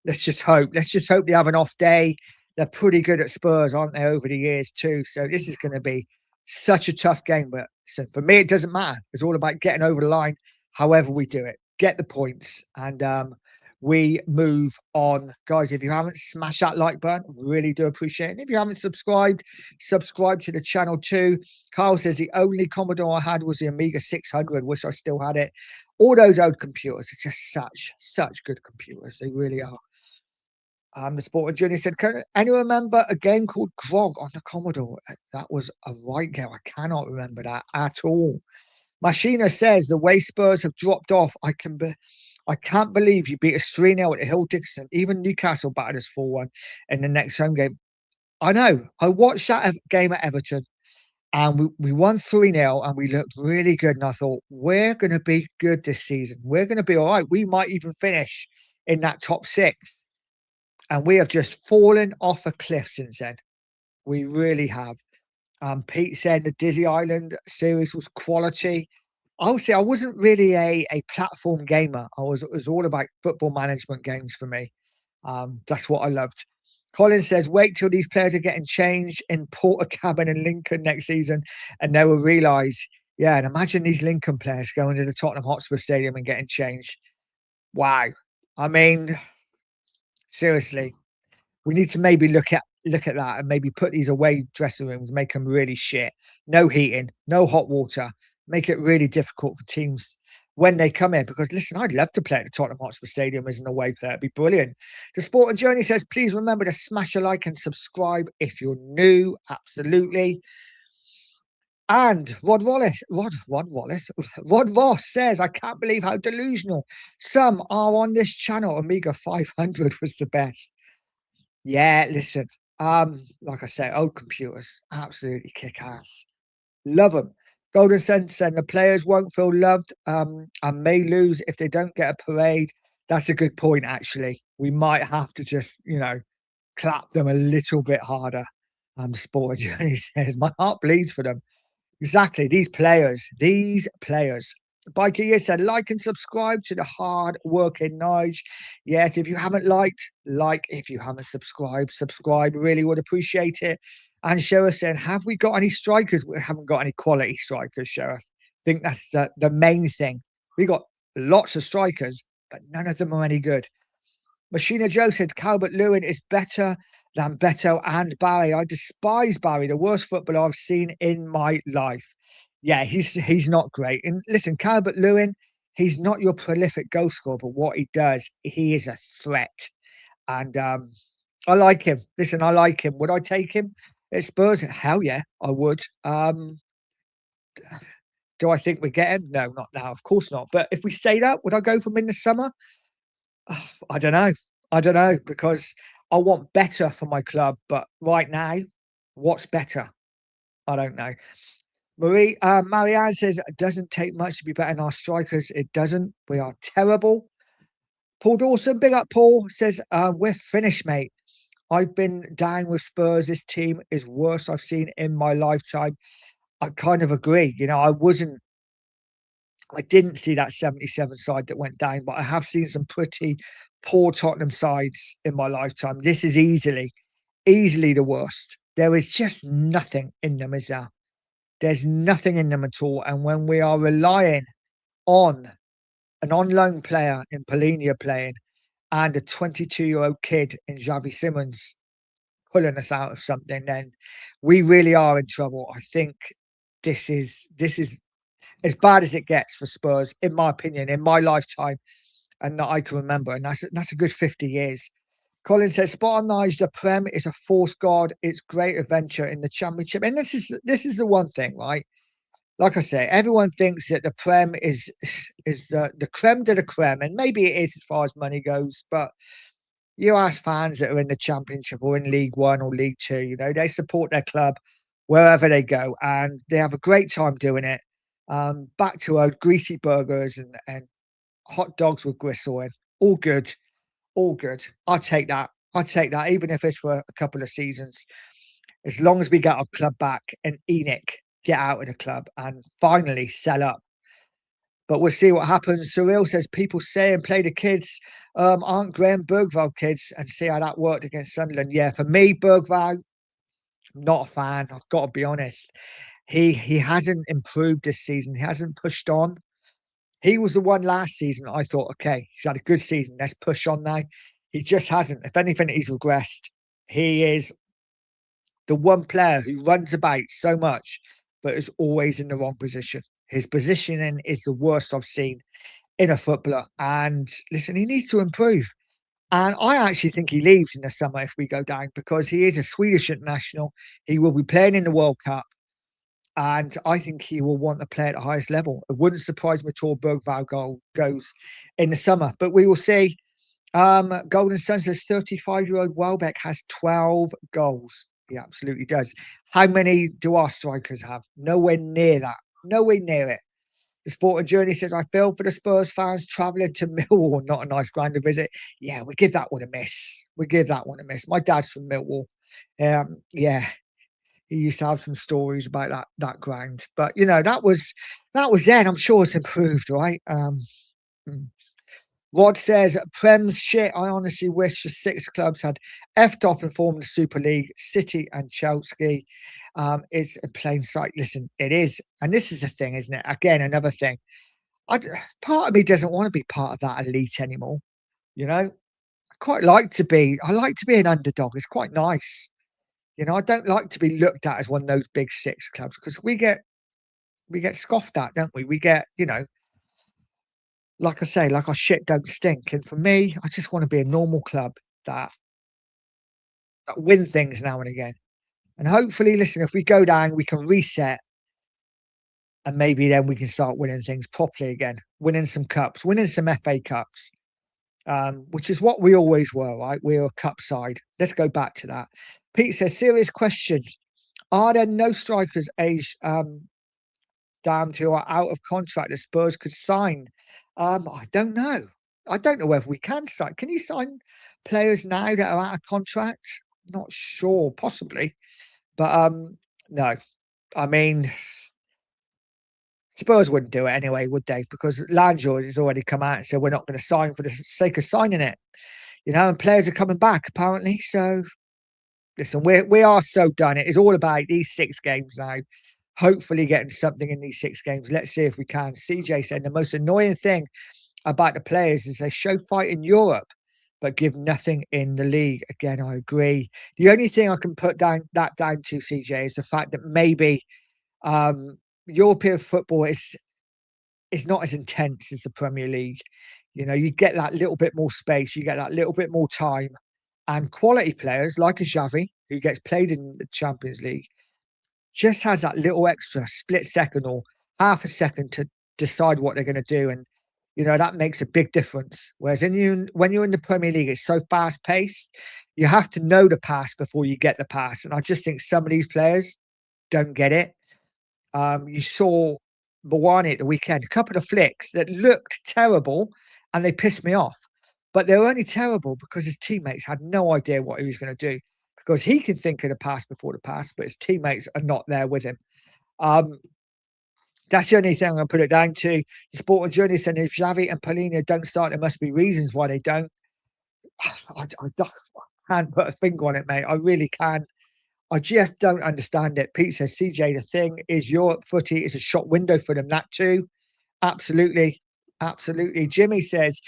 let's just hope. Let's just hope they have an off day. They're pretty good at Spurs, aren't they, over the years too? So this is going to be such a tough game. But so for me, it doesn't matter. It's all about getting over the line, however we do it. Get the points, and we move on. Guys, if you haven't, smash that like button. Really do appreciate it. And if you haven't subscribed, subscribe to the channel too. Carl says the only Commodore I had was the Amiga 600. Wish I still had it. All those old computers are just such good computers. They really are. The Sport and Journey said, can anyone remember a game called Grog on the Commodore? That was a right game. I cannot remember that at all. Machina says the way Spurs have dropped off, I can't believe you beat us 3-0 at Hill Dixon. Even Newcastle battered us 4-1 in the next home game. I know. I watched that game at Everton and we won 3-0 and we looked really good. And I thought, we're going to be good this season. We're going to be all right. We might even finish in that top 6. And we have just fallen off a cliff since then. We really have. Pete said the Dizzy Island series was quality. Obviously, I wasn't really a platform gamer. It was all about football management games for me. That's what I loved. Colin says, wait till these players are getting changed in Portakabin and Lincoln next season, and they will realise. Yeah, and imagine these Lincoln players going to the Tottenham Hotspur Stadium and getting changed. Wow. I mean, seriously, we need to maybe look at that and maybe put these away dressing rooms, make them really shit. No heating, no hot water, make it really difficult for teams when they come in. Because listen, I'd love to play at the Tottenham Hotspur Stadium as an away player. It'd be brilliant. The Sport and Journey says, please remember to smash a like and subscribe if you're new. Absolutely. And Rod Ross says, I can't believe how delusional some are on this channel. Amiga 500 was the best. Yeah, listen, like I say, old computers, absolutely kick ass. Love them. Golden Sense and the players won't feel loved and may lose if they don't get a parade. That's a good point, actually. We might have to just, clap them a little bit harder. Sport Journey says, my heart bleeds for them. Exactly, these players. Biker said, like and subscribe to the hard working Nige. Yes, if you haven't liked, like. If you haven't subscribed, subscribe. Really would appreciate it. And Sheriff said, have we got any strikers? We haven't got any quality strikers, Sheriff. I think that's the main thing. We got lots of strikers, but none of them are any good. Machina Joe said, Calvert-Lewin is better than Beto and Barry. I despise Barry, the worst footballer I've seen in my life. Yeah, he's not great. And listen, Calvert-Lewin, he's not your prolific goal scorer, but what he does, he is a threat. And I like him. Listen, I like him. Would I take him At Spurs, hell yeah, I would. Do I think we get him? No, not now. Of course not. But if we stayed up, would I go for him in the summer? I don't know. I don't know because I want better for my club. But right now, what's better? I don't know. Marianne says it doesn't take much to be better than our strikers. It doesn't. We are terrible. Paul Dawson, big up Paul, says we're finished, mate. I've been down with Spurs. This team is worst I've seen in my lifetime. I kind of agree. I didn't see that 77 side that went down, but I have seen some pretty poor Tottenham sides in my lifetime. This is easily the worst. There is just nothing in them, is there? There's nothing in them at all. And when we are relying on an on loan player in Polinia playing and a 22-year-old kid in Xavi Simons pulling us out of something, then we really are in trouble. I think this is as bad as it gets for Spurs, in my opinion, in my lifetime, and that I can remember. And that's a good 50 years. Colin says, spot on, Nige, the Prem is a force god. It's great adventure in the Championship. And this is the one thing, right? Like I say, everyone thinks that the Prem is the creme de la creme, and maybe it is as far as money goes. But you ask fans that are in the Championship or in League One or League Two, they support their club wherever they go, and they have a great time doing it. Back to old greasy burgers and hot dogs with gristle in. All good, all good. I'll take that. I'll take that, even if it's for a couple of seasons. As long as we get our club back and Enoch get out of the club and finally sell up. But we'll see what happens. Cyril says people say and play the kids aren't Graham Bergvall kids and see how that worked against Sunderland. Yeah, for me, Bergvall, not a fan. I've got to be honest. He hasn't improved this season. He hasn't pushed on. He was the one last season I thought, okay, he's had a good season. Let's push on now. He just hasn't. If anything, he's regressed. He is the one player who runs about so much, but is always in the wrong position. His positioning is the worst I've seen in a footballer. And listen, he needs to improve. And I actually think he leaves in the summer if we go down because he is a Swedish international. He will be playing in the World Cup. And I think he will want to play at the highest level. It wouldn't surprise me at all Bergvall goes in the summer. But we will see. Golden Sun says 35-year-old Welbeck has 12 goals. He absolutely does. How many do our strikers have? Nowhere near that. Nowhere near it. The Sporting Journey says, I feel for the Spurs fans travelling to Millwall. Not a nice ground to visit. Yeah, we give that one a miss. We give that one a miss. My dad's from Millwall. Yeah, he used to have some stories about that ground. But, that was then. I'm sure it's improved, right? Rod says, Prem's shit. I honestly wish the 6 clubs had effed off and formed the Super League. City and Chelsea is a plain sight. Listen, it is. And this is the thing, isn't it? Again, another thing. Part of me doesn't want to be part of that elite anymore. I like to be an underdog. It's quite nice. I don't like to be looked at as one of those big 6 clubs because we get scoffed at, don't we? We get, like I say, like our shit don't stink. And for me, I just want to be a normal club that win things now and again. And hopefully, listen, if we go down, we can reset. And maybe then we can start winning things properly again, winning some cups, winning some FA Cups, which is what we always were, right? We were a cup side. Let's go back to that. Pete says, serious questions. Are there no strikers aged down to are out of contract that Spurs could sign? I don't know. I don't know whether we can sign. Can you sign players now that are out of contract? Not sure, possibly. But no. I mean, Spurs wouldn't do it anyway, would they? Because Landry has already come out and said we're not going to sign for the sake of signing it. And players are coming back apparently. So listen, we are so done. It is all about these 6 games now. Hopefully getting something in these 6 games. Let's see if we can. CJ said the most annoying thing about the players is they show fight in Europe, but give nothing in the league. Again, I agree. The only thing I can put down to, CJ, is the fact that maybe European football is not as intense as the Premier League. You get that little bit more space. You get that little bit more time. And quality players like a Xavi, who gets played in the Champions League, just has that little extra split second or half a second to decide what they're going to do. And, that makes a big difference. Whereas when you're in the Premier League, it's so fast paced, you have to know the pass before you get the pass. And I just think some of these players don't get it. You saw Mawani at the weekend, a couple of flicks that looked terrible and they pissed me off. But they were only terrible because his teammates had no idea what he was going to do, because he can think of the pass before the pass, but his teammates are not there with him. That's the only thing I'm going to put it down to. The Sporting Journalist saying if Xavi and Polina don't start, there must be reasons why they don't. I can't put a finger on it, mate. I really can't. I just don't understand it. Pete says, CJ, the thing is Europe footy is a shot window for them. That too. Absolutely. Absolutely. Jimmy says,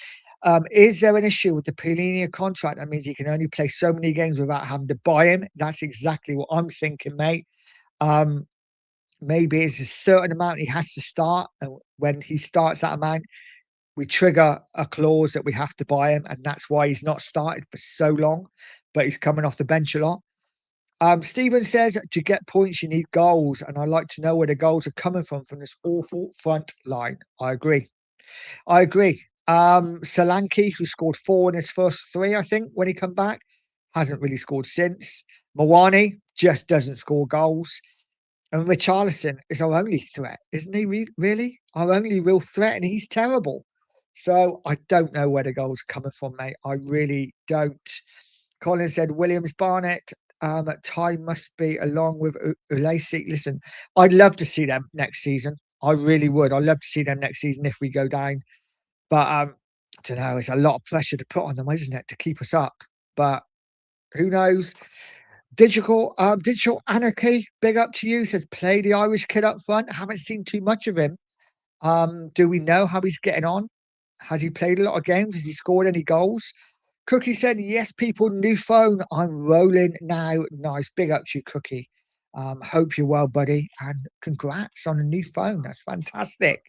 is there an issue with the Polina contract? That means he can only play so many games without having to buy him. That's exactly what I'm thinking, mate. Maybe it's a certain amount he has to start. And when he starts that amount, we trigger a clause that we have to buy him. And that's why he's not started for so long, but he's coming off the bench a lot. Stephen says, to get points, you need goals. And I'd like to know where the goals are coming from this awful front line. I agree. Solanke, who scored 4 in his first 3, I think, when he come back, hasn't really scored since. Mawani just doesn't score goals. And Richarlison is our only threat, isn't he? Really? Our only real threat, and he's terrible. So I don't know where the goals are coming from, mate. I really don't. Colin said, Williams Barnett, time must be along with Ulasi. Listen, I'd love to see them next season. I really would. I'd love to see them next season if we go down. But I don't know. It's a lot of pressure to put on them, isn't it, to keep us up? But who knows? Digital Anarchy, big up to you. Says, play the Irish kid up front. Haven't seen too much of him. Do we know how he's getting on? Has he played a lot of games? Has he scored any goals? Cookie said, yes, people, new phone. I'm rolling now. Nice. Big up to you, Cookie. Hope you're well, buddy. And congrats on a new phone. That's fantastic.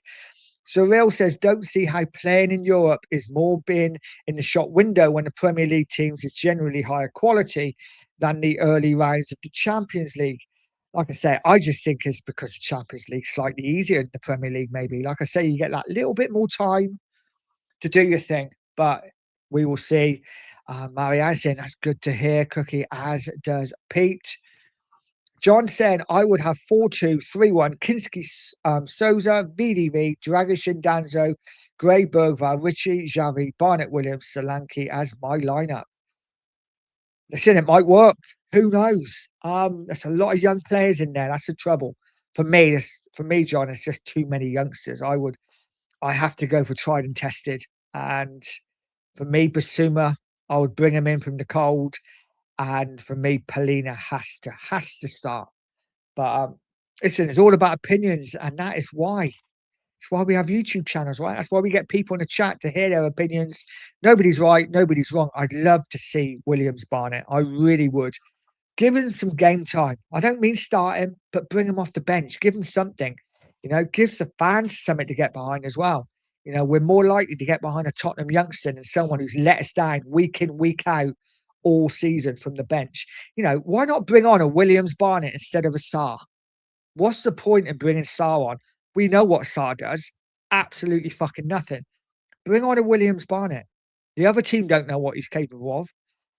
Surreal says, don't see how playing in Europe is more being in the shop window when the Premier League teams is generally higher quality than the early rounds of the Champions League. Like I say, I just think it's because the Champions League slightly easier than the Premier League, maybe. Like I say, you get that little bit more time to do your thing, but we will see. Marianne saying, that's good to hear, Cookie, as does Pete. John said, I would have 4-2-3-1, Kinski, Souza, VDV, Dragishin, Danzo, Gray, Bergval, Ritchie, Xavi, Barnett, Williams, Solanke as my lineup. Listen, it might work. Who knows? There's a lot of young players in there. That's the trouble. For me, John, it's just too many youngsters. I have to go for tried and tested. And for me, Basuma, I would bring him in from the cold. And for me, Polina has to start. But listen, it's all about opinions, and that is why. It's why we have YouTube channels, right? That's why we get people in the chat to hear their opinions. Nobody's right, nobody's wrong. I'd love to see Williams Barnett. I really would. Give him some game time. I don't mean start him, but bring him off the bench. Give him something. Gives the fans something to get behind as well. We're more likely to get behind a Tottenham youngster than someone who's let us down week in, week out all season from the bench. Why not bring on a Williams Barnett instead of a Sarr? What's the point in bringing Sarr on? We know what Sarr does. Absolutely fucking nothing. Bring on a Williams Barnett. The other team don't know what he's capable of.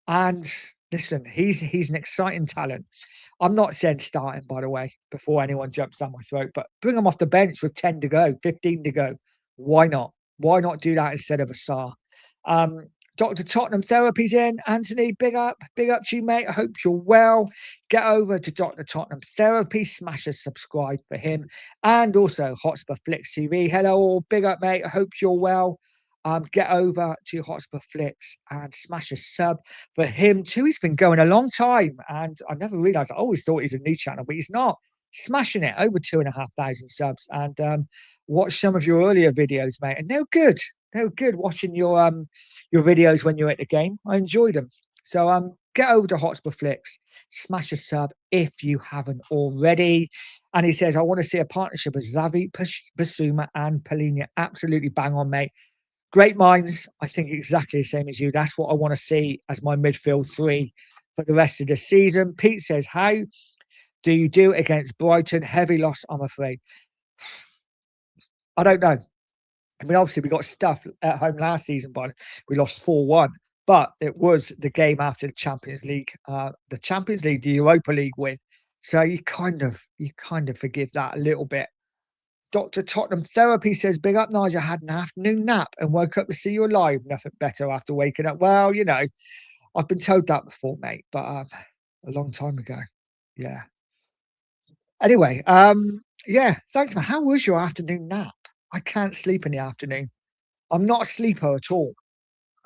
And listen, he's an exciting talent. I'm not saying starting, by the way, before anyone jumps down my throat, but bring him off the bench with 10 to go, 15 to go. Why not? Why not do that instead of a Sarr? Dr. Tottenham Therapy's in. Anthony, big up to you, mate. I hope you're well. Get over to Dr. Tottenham Therapy. Smash a subscribe for him. And also Hotspur Flicks TV. Hello, all. Big up, mate. I hope you're well. Get over to Hotspur Flicks and smash a sub for him too. He's been going a long time, and I never realised. I always thought he's a new channel, but he's not. Smashing it, over 2,500 subs. And watch some of your earlier videos, mate. And they're good. They're good watching your videos when you're at the game. I enjoyed them. So get over to Hotspur Flicks, smash a sub if you haven't already. And he says, I want to see a partnership with Xavi, Basuma, and Polina. Absolutely bang on, mate. Great minds, I think exactly the same as you. That's what I want to see as my midfield three for the rest of the season. Pete says, how do you do it against Brighton? Heavy loss, I'm afraid. I don't know. I mean, obviously, we got stuff at home last season, but we lost 4-1. But it was the game after the Champions League, the Europa League win. So you kind of forgive that a little bit. Dr. Tottenham Therapy says, big up, Nigel. Had an afternoon nap and woke up to see you alive. Nothing better after waking up. Well, I've been told that before, mate, but a long time ago. Yeah. Anyway, yeah, thanks, man. How was your afternoon nap? I can't sleep in the afternoon. I'm not a sleeper at all.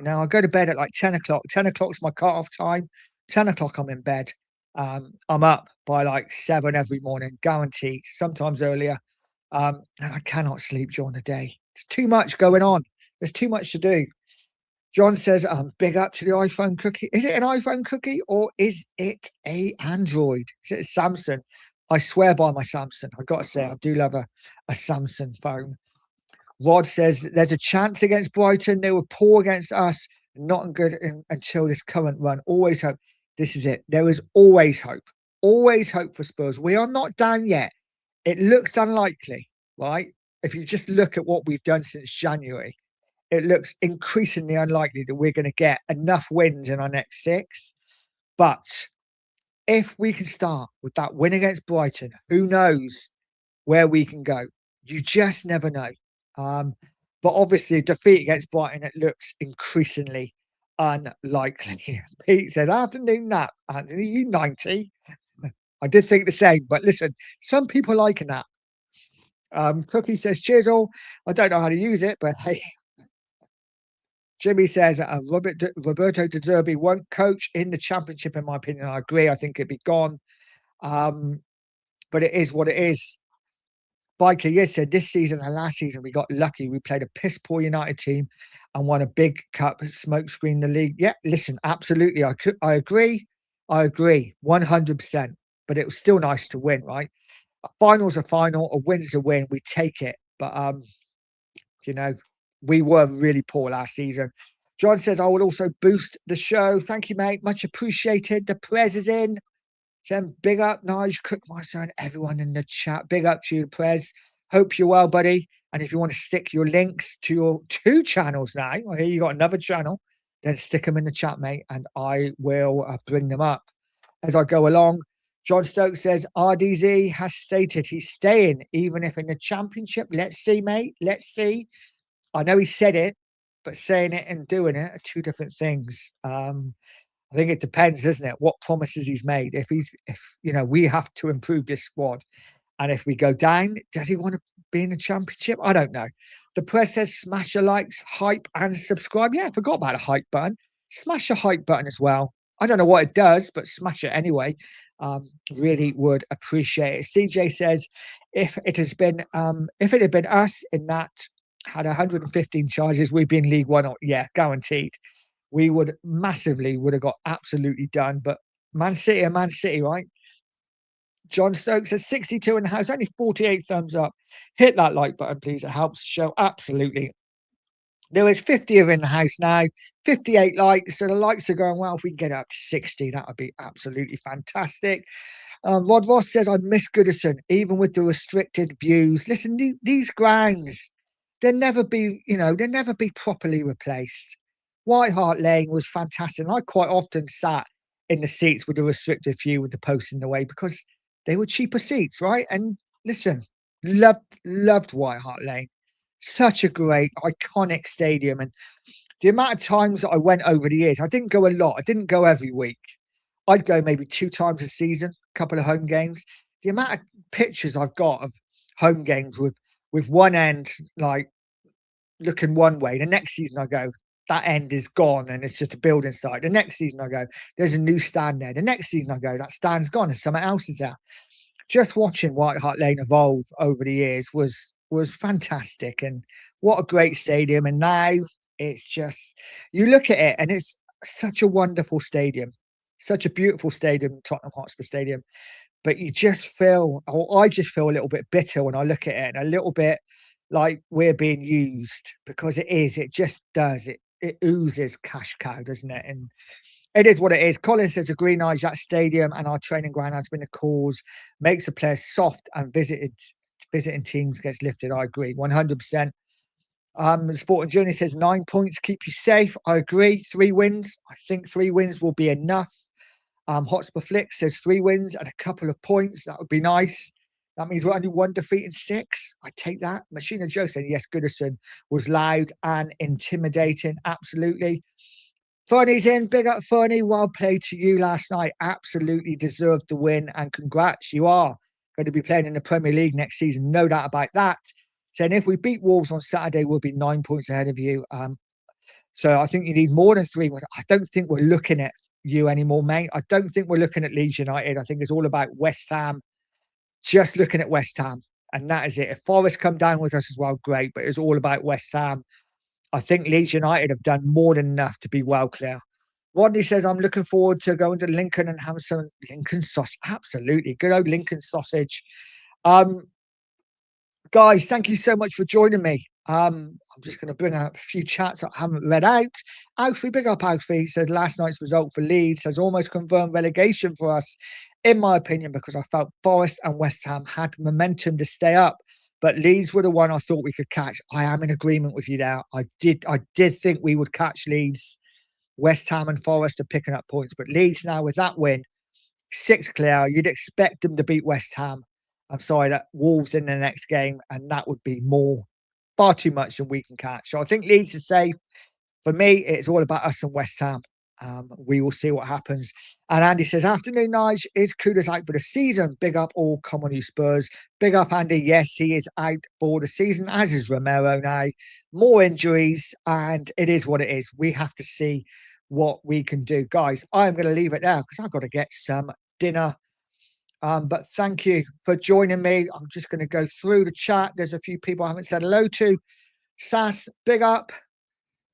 I go to bed at like 10 o'clock. 10 o'clock's my cut-off time. 10 o'clock, I'm in bed. I'm up by like 7 every morning, guaranteed, sometimes earlier. And I cannot sleep during the day. There's too much going on. There's too much to do. John says, big up to the iPhone cookie. Is it an iPhone cookie or is it a Android? Is it a Samsung? I swear by my Samsung. I've got to say, I do love a Samsung phone. Rod says, there's a chance against Brighton. They were poor against us. Not good until this current run. Always hope. This is it. There is always hope. Always hope for Spurs. We are not down yet. It looks unlikely, right? If you just look at what we've done since January, it looks increasingly unlikely that we're going to get enough wins in our next 6. But if we can start with that win against Brighton, who knows where we can go? You just never know. But obviously, a defeat against Brighton, it looks increasingly unlikely. Pete says, afternoon nap. Anthony, you 90? I did think the same, but listen, some people like a nap. Cookie says, cheers all. I don't know how to use it, but hey. Jimmy says, Roberto De Zerbi won't coach in the Championship, in my opinion. I agree. I think it'd be gone. But it is what it is. Biker, yes, said this season and last season we got lucky. We played a piss poor United team and won a big cup, smokescreen the league. Yeah, listen, absolutely. I agree. I agree 100%. But it was still nice to win, right? A final's a final, a win's a win. We take it. But we were really poor last season. John says, I will also boost the show. Thank you, mate. Much appreciated. The Prez is in. Send big up, Nige, Cook, my son, everyone in the chat. Big up to you, Prez. Hope you're well, buddy. And if you want to stick your links to your 2 channels now, I hear you got another channel, then stick them in the chat, mate, and I will bring them up as I go along. John Stokes says, RDZ has stated he's staying, even if in the Championship. Let's see, mate. Let's see. I know he said it, but saying it and doing it are 2 different things. I think it depends, doesn't it? What promises he's made. If we have to improve this squad, and if we go down, does he want to be in the Championship? I don't know. The Press says smash the likes, hype, and subscribe. Yeah, I forgot about a hype button. Smash the hype button as well. I don't know what it does, but smash it anyway. Really would appreciate it. CJ says, if it had been us in that had 115 charges, we'd be in League One. Yeah, guaranteed. We would have got absolutely done. But Man City are Man City, right? John Stokes says 62 in the house, only 48 thumbs up. Hit that like button, please. It helps the show. Absolutely. There is 50 of in the house now, 58 likes. So the likes are going well. If we can get up to 60, that would be absolutely fantastic. Rod Ross says, I miss Goodison, even with the restricted views. Listen, these grounds, they'll never be properly replaced. White Hart Lane was fantastic. And I quite often sat in the seats with the restricted view with the posts in the way because they were cheaper seats, right? And listen, loved White Hart Lane. Such a great, iconic stadium. And the amount of times that I went over the years, I didn't go a lot. I didn't go every week. I'd go maybe 2 times a season, a couple of home games. The amount of pictures I've got of home games with one end like looking one way. The next season I go, that end is gone and it's just a building site. The next season I go, there's a new stand there. The next season I go, that stand's gone and something else is there. Just watching White Hart Lane evolve over the years was fantastic, and what a great stadium. And now it's just, you look at it and it's such a wonderful stadium, such a beautiful stadium, Tottenham Hotspur Stadium. But you just feel, or I just feel a little bit bitter when I look at it, and a little bit like we're being used, because it is. It just does. It oozes cash cow, doesn't it? And it is what it is. Colin says, agree, Nige, that stadium and our training ground has been a cause, makes the players soft, and visiting teams gets lifted. I agree, 100%. The Sporting Journey says 9 points keep you safe. I agree. 3 wins. I think 3 wins will be enough. Hotspur Flick says 3 wins and a couple of points. That would be nice. That means we're only 1 defeat in 6. I take that. Machina Joe said, yes, Goodison was loud and intimidating. Absolutely. Fernie's in. Big up, Fernie. Well played to you last night. Absolutely deserved the win. And congrats. You are going to be playing in the Premier League next season. No doubt about that. Saying if we beat Wolves on Saturday, we'll be 9 points ahead of you. So I think you need more than 3. I don't think we're looking at you anymore, mate. I don't think we're looking at Leeds United. I think it's all about West Ham. Just looking at West Ham. And that is it. If Forest come down with us as well, great. But it's all about West Ham. I think Leeds United have done more than enough to be well clear. Rodney says, I'm looking forward to going to Lincoln and having some Lincoln sausage. Absolutely. Good old Lincoln sausage. Guys, thank you so much for joining me. I'm just going to bring up a few chats that I haven't read out. Alfie, big up Alfie, says last night's result for Leeds has almost confirmed relegation for us, in my opinion, because I felt Forest and West Ham had momentum to stay up. But Leeds were the one I thought we could catch. I am in agreement with you there. I did think we would catch Leeds. West Ham and Forest are picking up points. But Leeds now, with that win, 6 clear, you'd expect them to beat West Ham. I'm sorry, that Wolves in the next game, and that would be far too much than we can catch. So I think Leeds is safe. For me, it's all about us and West Ham. We will see what happens. And Andy says, afternoon, Nige. Is Kudus out for the season? Big up all Common U Spurs. Big up, Andy. Yes, he is out for the season, as is Romero now. More injuries, and it is what it is. We have to see what we can do. Guys, I'm going to leave it there because I've got to get some dinner. But thank you for joining me. I'm just going to go through the chat. There's a few people I haven't said hello to. Sass, big up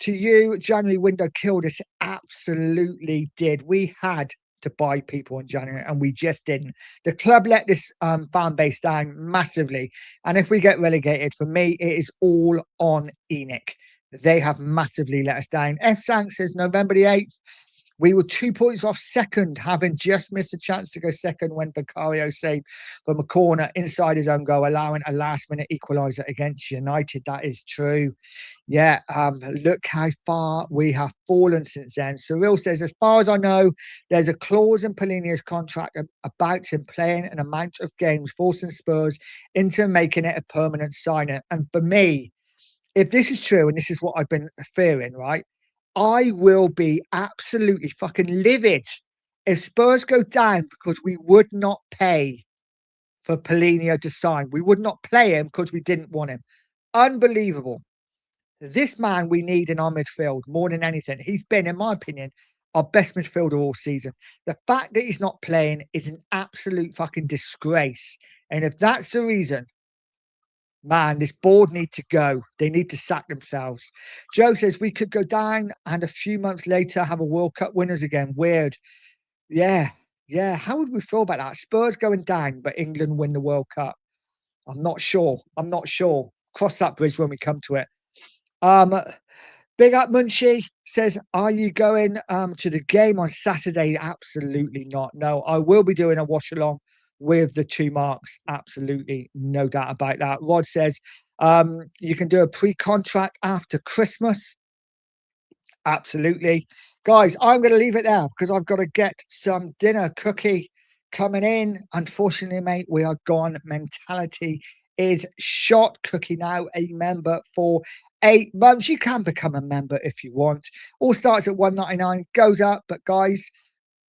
to you. January window killed us. Absolutely did. We had to buy people in January and we just didn't. The club let this fan base down massively. And if we get relegated, for me, it is all on Enoch. They have massively let us down. F. Sank says November the 8th. We were 2 points off second, having just missed a chance to go second when Vicario saved from a corner inside his own goal, allowing a last-minute equaliser against United. That is true. Yeah, look how far we have fallen since then. Cyril says, as far as I know, there's a clause in Palhinha's contract about him playing an amount of games, forcing Spurs into making it a permanent signing. And for me, if this is true, and this is what I've been fearing, right? I will be absolutely fucking livid if Spurs go down because we would not pay for Palhinha to sign. We would not play him because we didn't want him. Unbelievable. This man we need in our midfield more than anything. He's been, in my opinion, our best midfielder all season. The fact that he's not playing is an absolute fucking disgrace. And if that's the reason, man, this board need to go. They need to sack themselves. Joe says we could go down and a few months later have a World Cup winners again. Weird. Yeah. How would we feel about that? Spurs going down, but England win the World Cup. I'm not sure. Cross that bridge when we come to it. Big up Munchie says, are you going to the game on Saturday? Absolutely not. No, I will be doing a wash along with the 2 marks. Absolutely, no doubt about that. Rod says, you can do a pre-contract after Christmas. Absolutely. Guys, I'm going to leave it there because I've got to get some dinner. Cookie coming in. Unfortunately, mate, we are gone. Mentality is shot. Cookie now a member for 8 months. You can become a member if you want. All starts at $1.99, goes up. But guys,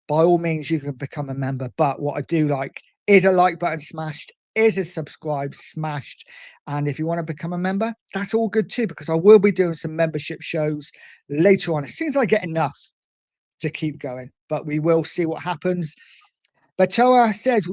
by all means, you can become a member. But what I do like is a like button smashed, is a subscribe smashed. And if you want to become a member, that's all good too, because I will be doing some membership shows later on. As soon as I get enough to keep going, but we will see what happens. Batoa says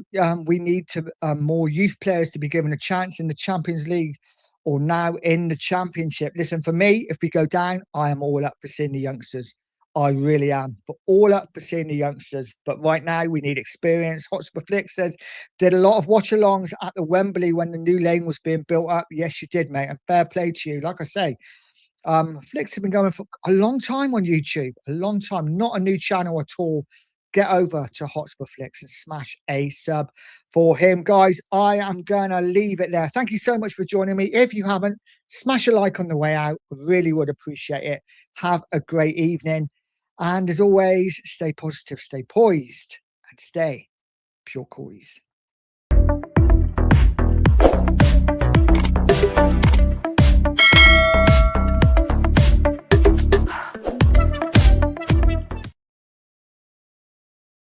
we need to more youth players to be given a chance in the Champions League or now in the Championship. Listen, for me, if we go down, I am all up for seeing the youngsters. I really am. For all up for seeing the youngsters. But right now, we need experience. Hotspur Flick says, did a lot of watch alongs at the Wembley when the new lane was being built up. Yes, you did, mate. And fair play to you. Like I say, Flicks have been going for a long time on YouTube. A long time. Not a new channel at all. Get over to Hotspur Flicks and smash a sub for him. Guys, I am going to leave it there. Thank you so much for joining me. If you haven't, smash a like on the way out. Really would appreciate it. Have a great evening. And as always, stay positive, stay poised, and stay pure Coys.